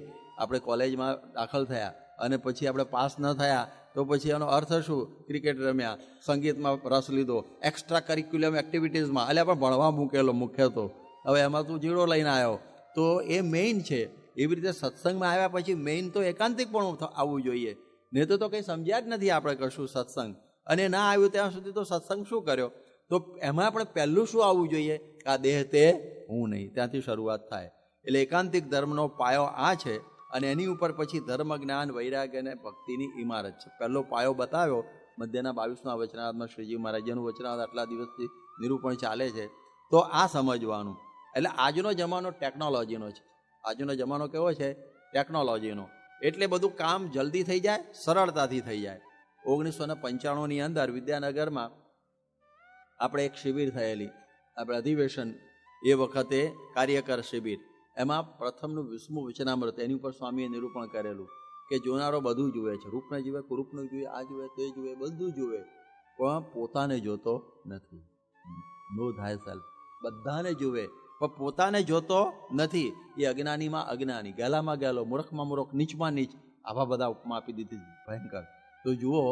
આપણે કોલેજમાં દાખલ થયા અને પછી આપણે પાસ ન થયા તો પછી એનો અર્થ શું? ક્રિકેટ રમ્યા, સંગીતમાં રસ લીધો, એક્સ્ટ્રા કરિક્યુલમ એક્ટિવિટીઝમાં, એટલે પણ ભણવા મૂકેલો મુખ્ય તો, હવે એમાં તું જીરો લઈને આવ્યો તો એ મેઇન છે. એવી રીતે સત્સંગમાં આવ્યા પછી મેઇન તો એકાંતિક પણ આવવું જોઈએ. નહીં તો કંઈ સમજ્યા જ નથી આપણે કશું સત્સંગ, અને ના આવ્યું ત્યાં સુધી તો સત્સંગ શું કર્યો? તો એમાં આપણે પહેલું શું આવવું જોઈએ? આ દેહ તે હું નહીં, ત્યાંથી શરૂઆત થાય. એટલે એકાંતિક ધર્મનો પાયો આ છે, અને એની ઉપર પછી ધર્મ, જ્ઞાન, વૈરાગ્ય અને ભક્તિની ઇમારત છે. પહેલો પાયો બતાવ્યો મધ્યના 22મા વચનામૃતમાં શ્રીજી મહારાજનું વચનામૃત આટલા દિવસથી નિરૂપણ ચાલે છે. તો આ સમજવાનું. એટલે આજનો જમાનો ટેકનોલોજીનો છે. આજનો જમાનો કેવો છે? ટેકનોલોજીનો. એટલે બધું કામ જલ્દી થઈ જાય, સરળતાથી થઈ જાય. 1995ની અંદર વિદ્યાનગરમાં આપણે એક શિબિર થયેલી, આપણે અધિવેશન, એ વખતે કાર્યકર શિબિર, એમાં પ્રથમનું 20મું વચનામૃત એની ઉપર સ્વામીએ નિરૂપણ કરેલું કે જોનારો બધું જુએ છે, રૂપને જુએ, કુરૂપને જુએ, આ જુએ, તે જુએ, બધું જુએ, પણ પોતાને જોતો નથી. નો થાય સેલ્ફ. બધાને જુએ પણ પોતાને જોતો નથી. એ અજ્ઞાનીમાં અજ્ઞાની, ગેલામાં ગેલો, મૂર્ખમાં મૂર્ખ, નીચમાં નીચ, આવા બધા ઉપમા આપી દીધી ભયંકર. તો જુઓ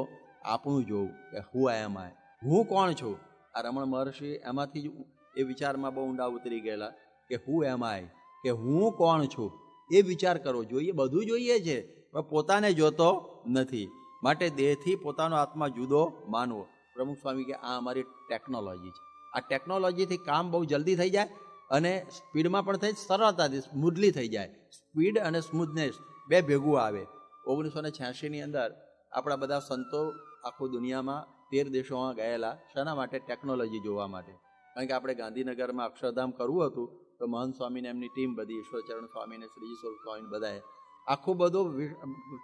આપણું જોવું કે હું એમ આય, હું કોણ છું? આ રમણ મહર્ષિ એમાંથી જ એ વિચારમાં બહુ ઊંડા ઉતરી ગયેલા કે હું એમ આય, કે હું કોણ છું એ વિચાર કરવો જોઈએ. બધું જોઈએ છે પણ પોતાને જોતો નથી, માટે દેહથી પોતાનો આત્મા જુદો માનવો. પ્રમુખ સ્વામી કે આ અમારી ટેકનોલોજી છે. આ ટેકનોલોજીથી કામ બહુ જલ્દી થઈ જાય અને સ્પીડમાં પણ થઈ, સરળતાથી સ્મૂધલી થઈ જાય. સ્પીડ અને સ્મૂથનેસ બે ભેગું આવે. 1986ની અંદર આપણા બધા સંતો આખું દુનિયામાં 13 દેશોમાં ગયેલા. શાના માટે? ટેકનોલોજી જોવા માટે. કારણ કે આપણે ગાંધીનગરમાં અક્ષરધામ કરવું હતું તો મહંત સ્વામીને એમની ટીમ બધી, ઈશ્વરચરણ સ્વામીને, શ્રીજી સ્વરૂપ સ્વામીને બધાએ આખું બધું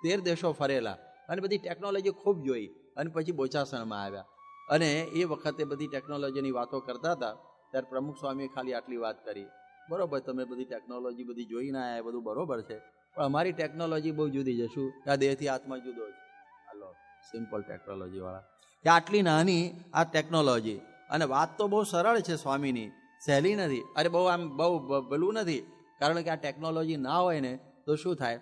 13 દેશો ફરેલા અને બધી ટેકનોલોજી ખૂબ જોઈ અને પછી બોચાસણમાં આવ્યા. અને એ વખતે બધી ટેકનોલોજીની વાતો કરતા હતા ત્યારે પ્રમુખ સ્વામીએ ખાલી આટલી વાત કરી, બરાબર તમે બધી ટેકનોલોજી બધી જોઈ ના આવ્યા, બધું બરાબર છે, પણ અમારી ટેકનોલોજી બહુ જુદી છે. શું? આ દેહથી આત્મા જુદો છે. હાલો, સિમ્પલ ટેકનોલોજીવાળા કે આટલી નાની આ ટેકનોલોજી, અને વાત તો બહુ સરળ છે સ્વામીની, સહેલી નથી. અરે બહુ આમ બહુ ભલું નથી, કારણ કે આ ટેકનોલોજી ના હોય ને તો શું થાય,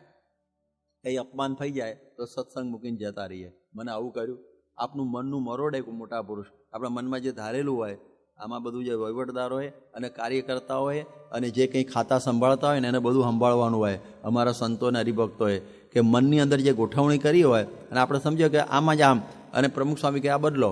કંઈ અપમાન થઈ જાય તો સત્સંગ મૂકીને જતા રહીએ. મને આવું કર્યું. આપનું મનનું મરોડ એક મોટા પુરુષ, આપણા મનમાં જે ધારેલું હોય, આમાં બધું જે વહીવટદાર હોય અને કાર્યકર્તા હોય અને જે કંઈ ખાતા સંભાળતા હોય ને એને બધું સંભાળવાનું હોય. અમારા સંતો અને હરિભક્તોએ કે મનની અંદર જે ગોઠવણી કરી હોય અને આપણે સમજો કે આમાં જ આમ, અને પ્રમુખ સ્વામી કે આ બદલો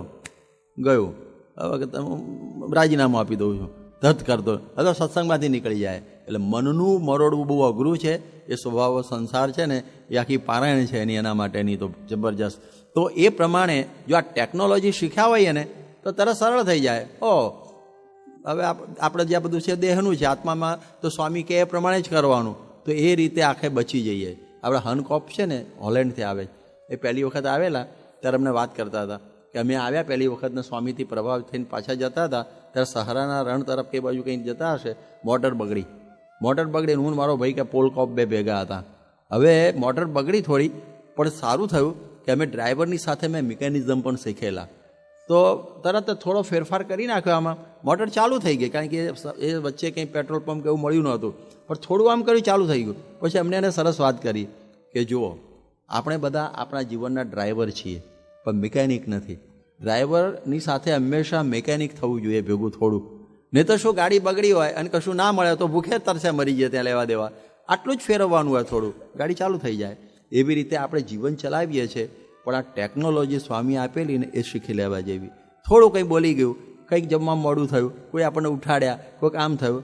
ગયું, હવે કે તમે રાજીનામું આપી દઉં છું, ધત કરતો, હવે સત્સંગમાંથી નીકળી જાય. એટલે મનનું મરોડવું બહુ અઘરું છે. એ સ્વભાવ સંસાર છે ને એ આખી પારાયણ છે એની, એના માટેની તો જબરજસ્ત. તો એ પ્રમાણે જો આ ટેકનોલોજી શીખ્યા હોઈએ ને તો તરત સરળ થઈ જાય. હવે આપણે જે આ બધું છે દેહનું છે, આત્મામાં તો સ્વામી કે એ પ્રમાણે જ કરવાનું. તો એ રીતે આખે બચી જઈએ. આપણે હનકોપ છે ને, હોલેન્ડથી આવે, એ પહેલી વખત આવેલા ત્યારે અમને વાત કરતા હતા કે અમે આવ્યા પહેલી વખતને સ્વામીથી પ્રભાવિત થઈને પાછા જતા હતા ત્યારે સહારાના રણ તરફ એ બાજુ કંઈ જતા હશે, મોટર બગડી. હું મારો ભાઈ કે પોલ કોપ બે ભેગા હતા. હવે મોટર બગડી થોડી, પણ સારું થયું કે અમે ડ્રાઈવરની સાથે મેં મિકેનિઝમ પણ શીખેલા. તો તરત થોડો ફેરફાર કરી નાખ્યો આમાં, મોટર ચાલુ થઈ ગઈ. કારણ કે એ વચ્ચે કંઈ પેટ્રોલ પંપ કે એવું મળ્યું નહોતું, પણ થોડું આમ કર્યું, ચાલુ થઈ ગયું. પછી અમને એને સરસ વાત કરી કે જુઓ, આપણે બધા આપણા જીવનના ડ્રાઈવર છીએ પણ મિકેનિક નથી. ડ્રાઈવરની સાથે હંમેશા મિકેનિક થવું જોઈએ ભેગું થોડું. નહીં તો શું, ગાડી બગડી હોય અને કશું ના મળે તો ભૂખે તરસે મરી જાય ત્યાં લેવા દેવા. આટલું જ ફેરવવાનું હોય, થોડું ગાડી ચાલુ થઈ જાય. એવી રીતે આપણે જીવન ચલાવીએ છીએ, પણ આ ટેકનોલોજી સ્વામી આપેલી ને એ શીખી લેવા જેવી. થોડું કંઈ બોલી ગયું, કંઈક જમવા મોડું થયું, કોઈ આપણને ઉઠાડ્યા, કોઈક આમ થયું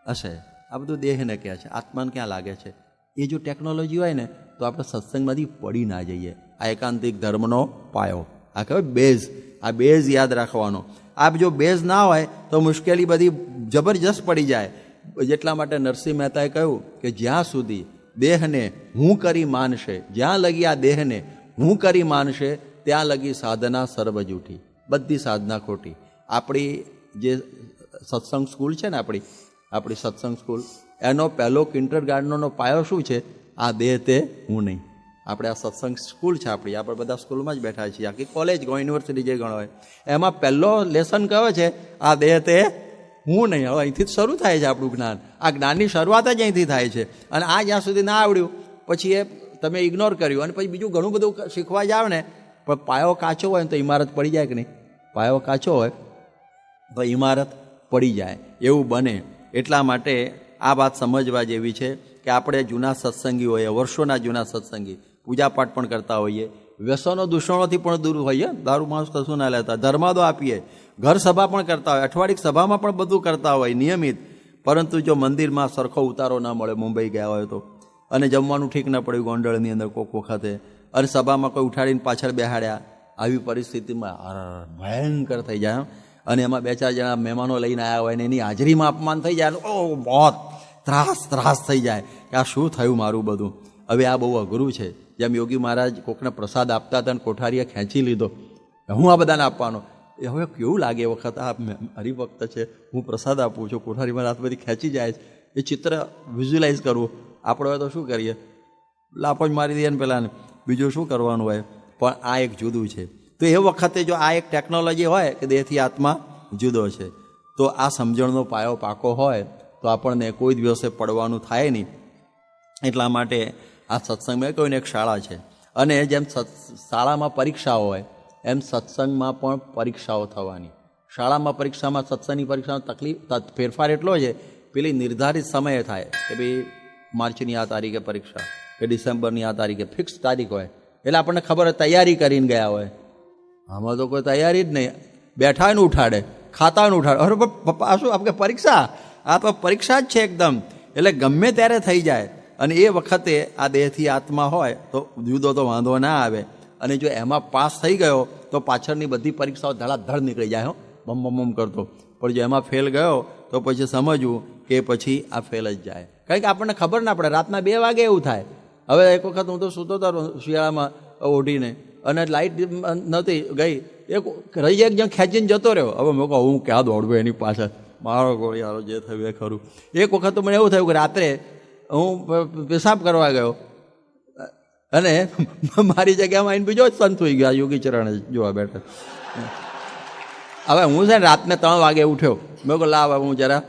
હશે, આ બધું દેહને કહે છે, આત્માને ક્યાં લાગે છે. એ જો ટેકનોલોજી હોય ને તો આપણે સત્સંગમાંથી પડી ના જઈએ. આ એકાંતિક ધર્મનો પાયો, આ કહેવાય બેઝ. આ બેઝ યાદ રાખવાનો. આ જો બેઝ ના હોય તો મુશ્કેલી બધી જબરજસ્ત પડી જાય. જેટલા માટે નરસિંહ મહેતાએ કહ્યું કે જ્યાં સુધી દેહને હું કરી માનશે, જ્યાં લગી આ દેહને હું કરી માનશે ત્યાં લગી સાધના સર્વ જૂઠી, બધી સાધના ખોટી. આપણી જે સત્સંગ સ્કૂલ છે ને, આપણી સત્સંગ સ્કૂલ, એનો પહેલો કિન્ડરગાર્ટનનો પાયો શું છે? આ દેહ તે હું નહીં. આપણે આ સત્સંગ સ્કૂલ છે આપણી, આપણે બધા સ્કૂલમાં જ બેઠા છીએ, આખી કોલેજ યુનિવર્સિટી જે ગણો હોય એમાં પહેલો લેસન કયો છે? આ દેહ તે હું નહીં. હવે અહીંથી જ શરૂ થાય છે આપણું જ્ઞાન. આ જ્ઞાનની શરૂઆત જ અહીંથી થાય છે. અને આ જ્યાં સુધી ના આવડ્યું પછી એ તમે ઇગ્નોર કર્યું અને પછી બીજું ઘણું બધું શીખવા જાવ ને, પણ પાયો કાચો હોય ને તો ઇમારત પડી જાય કે નહીં? પાયો કાચો હોય તો ઇમારત પડી જાય, એવું બને. એટલા માટે આ વાત સમજવા જેવી છે કે આપણે જૂના સત્સંગી હોઈએ, વર્ષોના જૂના સત્સંગી, પૂજાપાઠ પણ કરતા હોઈએ, વ્યસનો દૂષણોથી પણ દૂર હોઈએ, દારૂ માંસ કશું ના લેતા, ધર્માદો આપીએ, ઘર સભા પણ કરતા હોય, અઠવાડિક સભામાં પણ બધું કરતા હોય નિયમિત. પરંતુ જો મંદિરમાં સરખો ઉતારો ના મળે, મુંબઈ ગયા હોય તો, અને જમવાનું ઠીક ના પડ્યું ગોંડલની અંદર કોક વખતે, અને સભામાં કોઈ ઉઠાડીને પાછળ બેહાડ્યા, આવી પરિસ્થિતિમાં ભયંકર થઈ જાય. અને એમાં 2-4 જણા મહેમાનો લઈને આવ્યા હોય ને એની હાજરીમાં અપમાન થઈ જાય, બહુ ત્રાસ થઈ જાય કે આ શું થયું મારું બધું. હવે આ બહુ અઘરું છે. જેમ યોગી મહારાજ કોકને પ્રસાદ આપતા હતા અને કોઠારીએ ખેંચી લીધો, હું આ બધાને આપવાનો. એ હવે કેવું લાગે એ વખત, આ હરિભક્ત છે, હું પ્રસાદ આપું છું, કોઠારીમાં હાથ બધી ખેંચી જાય છે. એ ચિત્ર વિઝ્યુલાઇઝ કરવું. આપણે હોય તો શું કરીએ? લાફો જ મારી દઈએ ને પેલાને, બીજું શું કરવાનું હોય. પણ આ એક જુદું છે. તો એ વખતે જો આ એક ટેકનોલોજી હોય કે દેહથી આત્મા જુદો છે, તો આ સમજણનો પાયો પાકો હોય તો આપણને કોઈ દિવસે પડવાનું થાય નહીં. એટલા માટે આ સત્સંગમાં કોઈને એક શાળા છે, અને જેમ શાળામાં પરીક્ષાઓ હોય એમ સત્સંગમાં પણ પરીક્ષાઓ થવાની. શાળામાં પરીક્ષામાં, સત્સંગની પરીક્ષામાં તકલીફ ફેરફાર એટલો છે, પેલી નિર્ધારિત સમયે થાય કે ભાઈ માર્ચની આ તારીખે પરીક્ષા કે ડિસેમ્બરની આ તારીખે ફિક્સ તારીખ હોય, એટલે આપણને ખબર હોય તૈયારી કરીને ગયા હોય. આમાં તો કોઈ તૈયારી જ નહીં, બેઠા ને ઉઠાડે, ખાતા ને ઉઠાડે. અરે પપ્પા શું આપણે પરીક્ષા, આ તો પરીક્ષા જ છે એકદમ. એટલે ગમે ત્યારે થઈ જાય. અને એ વખતે આ દેહથી આત્મા હોય તો જુદો તો વાંધો ના આવે. અને જો એમાં પાસ થઈ ગયો તો પાછળની બધી પરીક્ષાઓ ધડાધડ નીકળી જાય, બમ બમ બમ કરતો. પણ જો એમાં ફેલ ગયો તો પછી સમજવું કે પછી આ ફેલ જ જાય. કારણ કે આપણને ખબર ના પડે, રાતના 2 વાગે એવું થાય. હવે એક વખત હું તો સૂતો હતો શિયાળામાં ઓઢીને, અને લાઇટ નહોતી ગઈ, રહી એક જણ ખેંચીને જતો રહ્યો. હવે મેં કહું હું ક્યાં દોડવું એની પાછળ, મારો ગોળિયારો જે થયું એ ખરું. એક વખત તો મને એવું થયું કે રાત્રે હું પેશાબ કરવા ગયો અને મારી જગ્યામાં આવીને બીજો જ સંત થઈ ગયા, યોગી ચરણ જોવા બેઠા. હવે હું છે ને રાતને 3 વાગે ઉઠ્યો. મેં કહું લાવ હું જરા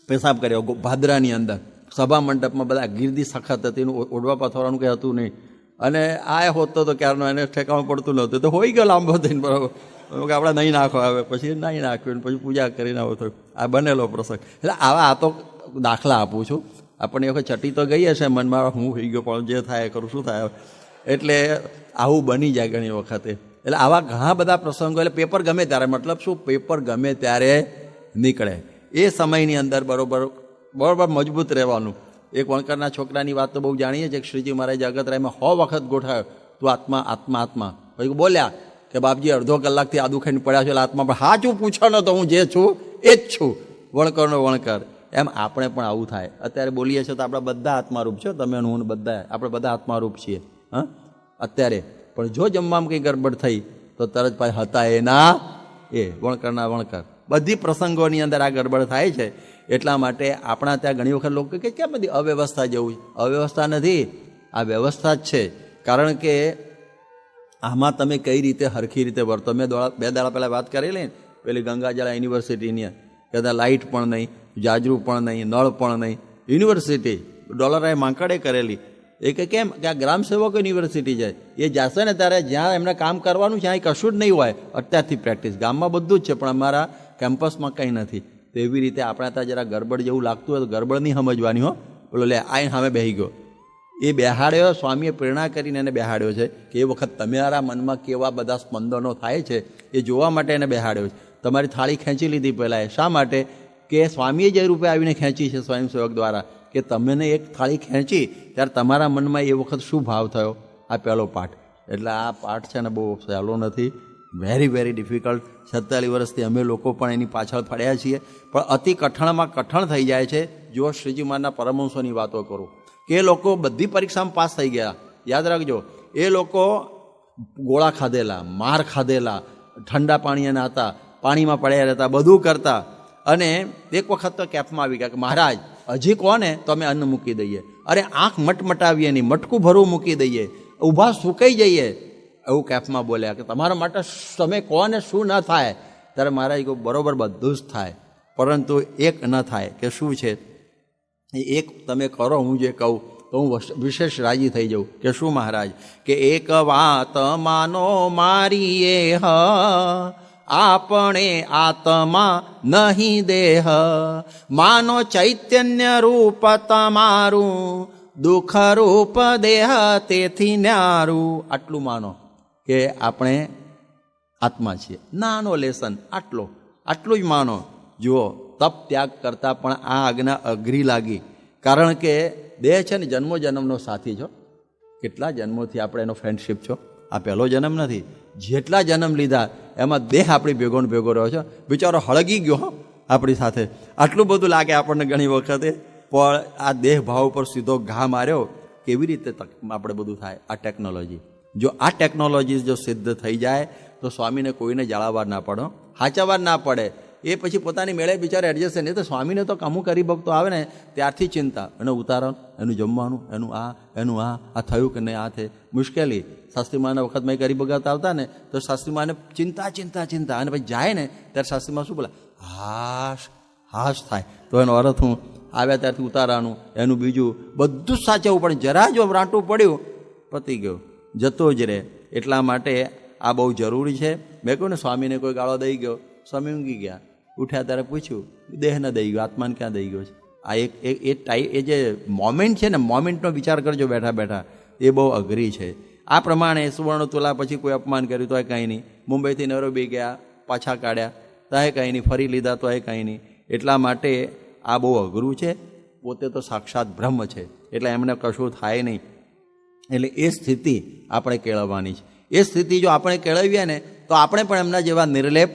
પેશાબ કર્યો ભાદરાની અંદર. સભા મંડપમાં બધા ગીર્દી સખત હતી, એનું ઓઢવા પાથરવાનું કંઈ હતું નહીં. અને આ હોતો તો ક્યારનો એને ઠેકાણું પડતું નહોતું, તો હોઈ ગયો લાંબો થઈને બરાબર. કે આપણે નહીં નાખો, આવે પછી નહીં નાખ્યું, પછી પૂજા કરીને આવો થયું. આ બનેલો પ્રસંગ. એટલે આ તો દાખલા આપું છું. આપણને વખત ચટી તો ગઈ હશે મનમાં, હું હોઈ ગયો પણ જે થાય કરું, શું થાય. એટલે આવું બની જાય ઘણી વખતે. એટલે આવા ઘણા બધા પ્રસંગો, એટલે પેપર ગમે ત્યારે, મતલબ શું, પેપર ગમે ત્યારે નીકળે. એ સમયની અંદર બરોબર મજબૂત રહેવાનું. એક વણકરના છોકરાની વાત તો બહુ જાણીએ છીએ કે શ્રીજી મહારાજ જગતરાયમાં 100 વખત ગોઠાયો, તું આત્મા આત્મા આત્મા. પછી બોલ્યા કે બાપજી અડધો કલાકથી આદુ ખાઈને પડ્યા છે, એટલે આત્મા પણ હાચું પૂછવાનો તો હું જે છું એ જ છું, વણકરનો વણકર. એમ આપણે પણ આવું થાય. અત્યારે બોલીએ છીએ તો આપણે બધા આત્મારૂપ છો, તમે હું બધા, આપણે બધા આત્મારૂપ છીએ. હા અત્યારે પણ જો જમવામાં કંઈ ગડબડ થઈ તો તરત પાછા હતા એના એ વણકરના વણકર. બધી પ્રસંગોની અંદર આ ગડબડ થાય છે. એટલા માટે આપણા ત્યાં ઘણી વખત લોકો કે કેમ બધી અવ્યવસ્થા જેવું છે. અવ્યવસ્થા નથી, આ વ્યવસ્થા જ છે. કારણ કે આમાં તમે કઈ રીતે હરખી રીતે વર્તો. મેં 2 દાડા પહેલાં વાત કરેલી ને પેલી ગંગાજળા યુનિવર્સિટીની, કદાચ લાઇટ પણ નહીં, જાજરૂ પણ નહીં, નળ પણ નહીં. યુનિવર્સિટી ડોલરાએ માંકડે કરેલી. એ કે કેમ કે આ ગ્રામસેવક યુનિવર્સિટી છે, એ જશે ને ત્યારે જ્યાં એમને કામ કરવાનું છે, અહીં કશું જ નહીં હોય. અત્યારથી પ્રેક્ટિસ. ગામમાં બધું જ છે પણ અમારા કેમ્પસમાં કંઈ નથી. તો એવી રીતે આપણા ત્યાં જરા ગડબડ જેવું લાગતું હોય તો ગડબડ નહીં સમજવાની. હો બોલો લે આઈને સામે બેસી ગયો, એ બેહાડ્યો. સ્વામીએ પ્રેરણા કરીને એને બેહાડ્યો છે કે એ વખત તમારા મનમાં કેવા બધા સ્પંદનો થાય છે એ જોવા માટે એને બેહાડ્યો છે. તમારી થાળી ખેંચી લીધી પહેલાં. એ શા માટે? કે સ્વામીએ જે રૂપે આવીને ખેંચી છે સ્વયંસેવક દ્વારા, કે તમને એક થાળી ખેંચી ત્યારે તમારા મનમાં એ વખત શું ભાવ થયો. આ પહેલો પાઠ. એટલે આ પાઠ છે ને બહુ સહેલો નથી, વેરી વેરી ડિફિકલ્ટ. 47 વર્ષથી અમે લોકો પણ એની પાછળ પડ્યા છીએ, પણ અતિ કઠણમાં કઠણ થઈ જાય છે. જો શ્રીજી મહારાજના પરમહંસોની વાતો કરું કે એ લોકો બધી પરીક્ષામાં પાસ થઈ ગયા. યાદ રાખજો, એ લોકો ગોળા ખાધેલા, માર ખાધેલા, ઠંડા પાણીએ નાતા, પાણીમાં પડ્યા રહેતા, બધું કરતા. અને એક વખત તો કેફમાં આવી ગયા કે મહારાજ હજી કોને તો અમે અન્ન મૂકી દઈએ. અરે આંખ મટમટાવીએ નહીં, મટકું ભરવું મૂકી દઈએ, ઊભા સુકાઈ જઈએ. એવું કેફમાં બોલ્યા કે તમારા માટે તમે કોને શું ન થાય. ત્યારે મહારાજ કહ્યું બરોબર બધું જ થાય, પરંતુ એક ન થાય. કે શું છે? એક તમે કરો, હું જે કહું તો હું વિશેષ રાજી થઈ જાઉં. કે શું મહારાજ? કે એક વાત માનો મારી એ હ, આપણે આત્મા નહીં દેહ. માનો ચૈતન્ય રૂપ તમારું, દુઃખ રૂપ દેહ તેથી ન્યારું. આટલું માનો કે આપણે આત્મા છીએ. નાનો લેસન આટલું જ માનો. જુઓ, તપ ત્યાગ કરતાં પણ આ આજ્ઞા અઘરી લાગી. કારણ કે દેહ છે ને જન્મો જન્મનો સાથી છો. કેટલા જન્મોથી આપણે એનો ફ્રેન્ડશીપ છો. આ પહેલો જન્મ નથી. જેટલા જન્મ લીધા એમાં દેહ આપણી ભેગો ને ભેગો રહ્યો છે. બિચારો હળગી ગયો આપણી સાથે. આટલું બધું લાગે આપણને ઘણી વખતે, પણ આ દેહ ભાવ પર સીધો ઘા માર્યો. કેવી રીતે આપણે બધું થાય? આ ટેકનોલોજી. જો આ ટેકનોલોજી જો સિદ્ધ થઈ જાય તો સ્વામીને કોઈને જાળવવા ના પડે, હાચવવા ના પડે. એ પછી પોતાની મેળે બિચારે એડજસ્ટ નહીં. તો સ્વામીને તો અમુક હરિભક્તો આવે ને ત્યારથી ચિંતા, એનું ઉતારણ, એનું જમવાનું, એનું આ થયું કે નહીં, આ થાય મુશ્કેલી. શાસ્ત્રીમાના વખત મેં હરિભગત આવતા ને તો શાસ્ત્રીમાને ચિંતા. અને પછી જાય ને ત્યારે શાસ્ત્રીમાં શું બોલે? હાશ થાય. તો એનો અર્થ હું આવ્યા ત્યારથી ઉતારાનું, એનું બીજું બધું જ સાચવવું પડે. જરા જો રાંટું પડ્યું પતી ગયું, જતો જ રહે. એટલા માટે આ બહુ જરૂરી છે. મેં કહ્યું ને સ્વામીને કોઈ ગાળો દઈ ગયો સ્વામી ઊંઘી ગયા. ઉઠ્યા ત્યારે પૂછ્યું, દેહ ન દઈ ગયો, આત્માને ક્યાં દઈ ગયો છે? આ એ જે મોમેન્ટ છે ને, મોમેન્ટનો વિચાર કરજો બેઠા બેઠા, એ બહુ અઘરી છે. આ પ્રમાણે સુવર્ણ તુલા પછી કોઈ અપમાન કર્યું તો એ કંઈ નહીં, મુંબઈથી નરોબી ગયા, પાછા કાઢ્યા તો એ કંઈ નહીં, ફરી લીધા તો એ કંઈ નહીં. એટલા માટે આ બહુ અઘરું છે. પોતે તો સાક્ષાત બ્રહ્મ છે, એટલે એમને કશું થાય નહીં. એટલે એ સ્થિતિ આપણે કેળવવાની છે. એ સ્થિતિ જો આપણે કેળવીએ ને તો આપણે પણ એમના જેવા નિર્લેપ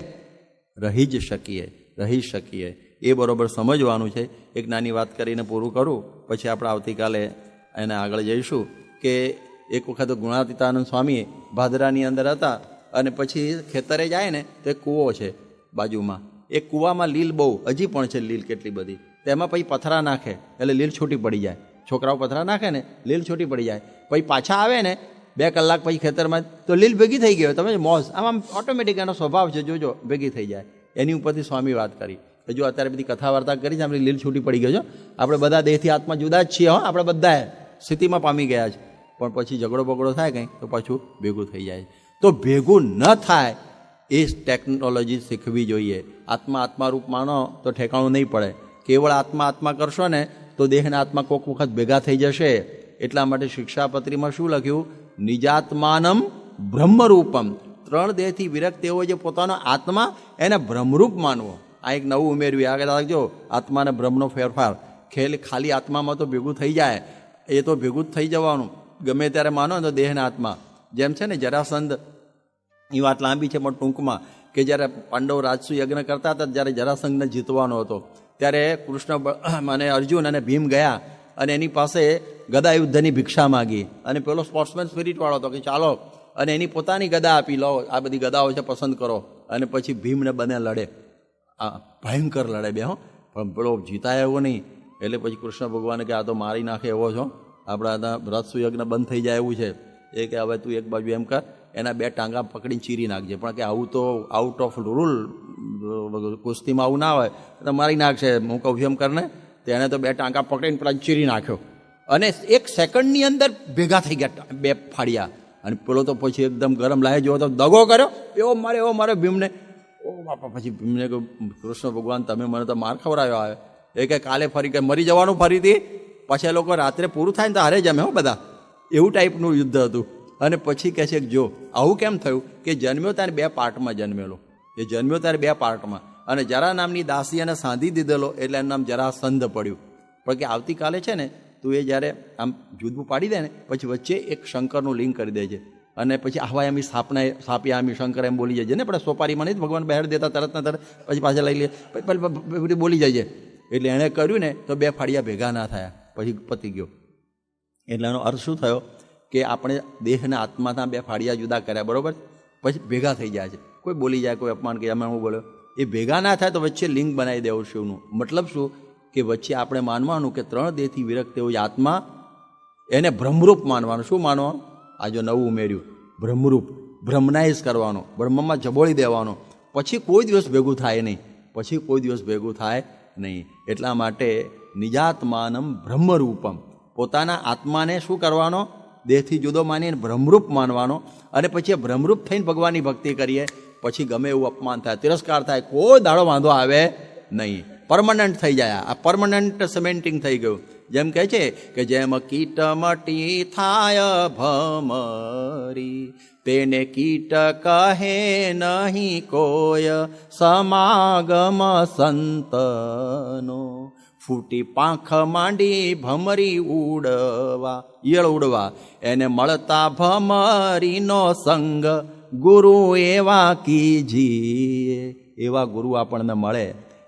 રહી શકીએ. એ બરોબર સમજવાનું છે. એક નાની વાત કરીને પૂરું કરું, પછી આપણે આવતીકાલે એને આગળ જઈશું. કે એક વખત ગુણાતીતાનંદ સ્વામી ભાદરાની અંદર હતા, અને પછી ખેતરે જાય ને તો એક કૂવો છે બાજુમાં. એ કૂવામાં લીલ બહુ, હજી પણ છે લીલ કેટલી બધી. તેમાં પછી પથરા નાખે એટલે લીલ છૂટી પડી જાય. છોકરાઓ પથરા નાખે ને, લીલ છૂટી પડી જાય. પછી પાછા આવે ને 2 કલાક પછી ખેતરમાં, તો લીલ ભેગી થઈ ગઈ. તમે મોજ આમ ઓટોમેટિક એનો સ્વભાવ છે, જોજો ભેગી થઈ જાય. એની ઉપરથી સ્વામી વાત કરી. જો અત્યારે બધી કથા વાર્તા કરી છે, આપણી લીલ છૂટી પડી ગયો છે. આપણે બધા દેહથી આત્મા જુદા જ છીએ. આપણે બધા સ્થિતિમાં પામી ગયા છે, પણ પછી ઝઘડો બગડો થાય કંઈ તો પાછું ભેગું થઈ જાય. તો ભેગું ન થાય એ ટેકનોલોજી શીખવી જોઈએ. આત્મારૂપ માનો તો ઠેકાણું નહીં પડે. કેવળ આત્મા કરશો ને તો દેહના આત્મા કોઈક વખત ભેગા થઈ જશે. એટલા માટે શિક્ષાપત્રીમાં શું લખ્યું? નિજાત્માનમ બ્રહ્મરૂપમ. 3 દેહથી વિરક્ત એવો જે પોતાનો આત્મા, એને બ્રહ્મરૂપ માનવો. આ એક નવું ઉમેર્યું. આગળ રાખજો, આત્મા અને બ્રહ્મનો ફેરફાર. ખાલી આત્મામાં તો ભેગું થઈ જાય, એ તો ભેગું જ થઈ જવાનું. ગમે ત્યારે માનો તો દેહના આત્મા. જેમ છે ને જરાસંધ, એ વાત લાંબી છે પણ ટૂંકમાં, કે જ્યારે પાંડવ રાજસુ યજ્ઞ કરતા હતા, જ્યારે જરાસંઘને જીતવાનો હતો, ત્યારે કૃષ્ણ અને અર્જુન અને ભીમ ગયા અને એની પાસે ગદા યુદ્ધની ભિક્ષા માગી. અને પેલો સ્પોર્ટ્સમેન સ્પિરિટવાળો હતો કે ચાલો, અને એની પોતાની ગદા આપી, લો આ બધી ગદાઓ છે, પસંદ કરો. અને પછી ભીમને બને લડે, ભયંકર લડે બે. પણ પેલો જીતાય એવો નહીં. એટલે પછી કૃષ્ણ ભગવાને કે આ તો મારી નાખે એવો છો, આપણા રથસુ યજ્ઞ બંધ થઈ જાય એવું છે. એ કે હવે તું એક બાજુ એમ કર, એના 2 ટાંગા પકડીને ચીરી નાખજે. પણ કે આવું તો આઉટ ઓફ રૂલ, કુસ્તીમાં આવું ના હોય, તો મારી નાખશે. હું કહું છું એમ કરને. તેણે તો 2 ટાંકા પકડીને પેલા ચીરી નાખ્યો, અને 1 સેકન્ડની અંદર ભેગા થઈ ગયા 2 ફાડિયા. અને પેલો તો પછી એકદમ ગરમ લાગે, જોવો તો દગો કર્યો, એવો મારે ભીમને. ઓ બાપા, પછી ભીમને કહ્યું, કૃષ્ણ ભગવાન તમે મને તો માર ખવડાવ્યો આવે. એ કે કાલે ફરી કે મરી જવાનું ફરીથી. પછી એ લોકો રાત્રે પૂરું થાય ને તો હારે જમે બધા, એવું ટાઈપનું યુદ્ધ હતું. અને પછી કહે છે કે જો આવું કેમ થયું, કે જન્મ્યો ત્યારે 2 પાર્ટમાં જન્મેલો. એ જન્મ્યો ત્યારે 2 પાર્ટમાં, અને જરા નામની દાસી એને સાંધી દીધેલો, એટલે એનું નામ જરાસંધ પડ્યું. પણ કે આવતીકાલે છે ને તું એ જ્યારે આમ જુદવું પાડી દે ને, પછી વચ્ચે એક શંકરનું લિંગ કરી દેજે. અને પછી આવાયામી સાપ્યામી શંકર એમ બોલી જાય ને. પણ સોપારીમાં નહીં ભગવાન બહાર દેતા તરત ને તરત, પછી પાછા લઈ લે, પછી બોલી જાય. એટલે એણે કર્યું ને તો 2 ફાડિયા ભેગા ના થયા, પછી પતી ગયો. એટલે એનો અર્થ શું થયો, કે આપણે દેહના આત્માના 2 ફાડિયા જુદા કર્યા, બરોબર, પછી ભેગા થઈ જાય છે. કોઈ બોલી જાય, કોઈ અપમાન કરે, અમે હું બોલ્યો, એ ભેગા ના થાય તો વચ્ચે લિંગ બનાવી દેવું શિવનું. મતલબ શું, કે વચ્ચે આપણે માનવાનું કે 3 દેહથી વિરક્ત એવું આત્મા, એને બ્રહ્મરૂપ માનવાનું. શું માનવાનું? આ જો નવું ઉમેર્યું, બ્રહ્મરૂપ. બ્રહ્મનાઇઝ કરવાનો, બ્રહ્મમાં જબોળી દેવાનો. પછી કોઈ દિવસ ભેગું થાય નહીં. એટલા માટે નિજાત્માનમ બ્રહ્મરૂપમ. પોતાના આત્માને શું કરવાનો? દેહથી જુદો માનીને બ્રહ્મરૂપ માનવાનો. અને પછી બ્રહ્મરૂપ થઈને ભગવાનની ભક્તિ કરીએ, પછી ગમે એવું અપમાન થાય, તિરસ્કાર થાય, કોઈ દાડો વાંધો આવે નહીં. પરમનન્ટ થઈ જાય. આ પરમનન્ટ સિમેન્ટિંગ થઈ ગયું. જેમ કહે છે કે જેમ કીટ મટી થાય ભમરી, તેને કીટ કહે નહીં કોઈ સમાગમ સંતનો. ફૂટી પાંખ માંડી ભમરી ઉડવા, ઈયળ ઉડવા, એને મળતા ભમરીનો સંગ ગુરુ એવા કીજીએ. એવા ગુરુ આપણને મળે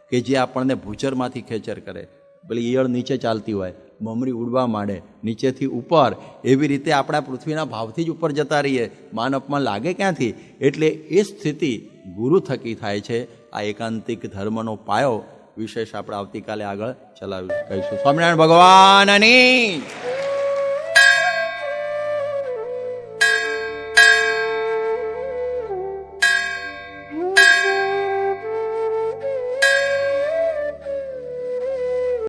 કે જે આપણને ભૂચરમાંથી ખેચર કરે. પેલી ઈયળ નીચે ચાલતી હોય, ભમરી ઉડવા માંડે નીચેથી ઉપર. એવી રીતે આપણા પૃથ્વીના ભાવથી જ ઉપર જતા રહીએ, માન અપમાન લાગે ક્યાંથી? એટલે એ સ્થિતિ ગુરુ થકી થાય છે. આ એકાંતિક ધર્મનો પાયો વિશેષ આપણે આવતીકાલે આગળ ચલાવી કહીશું. સ્વામિનારાયણ ભગવાનની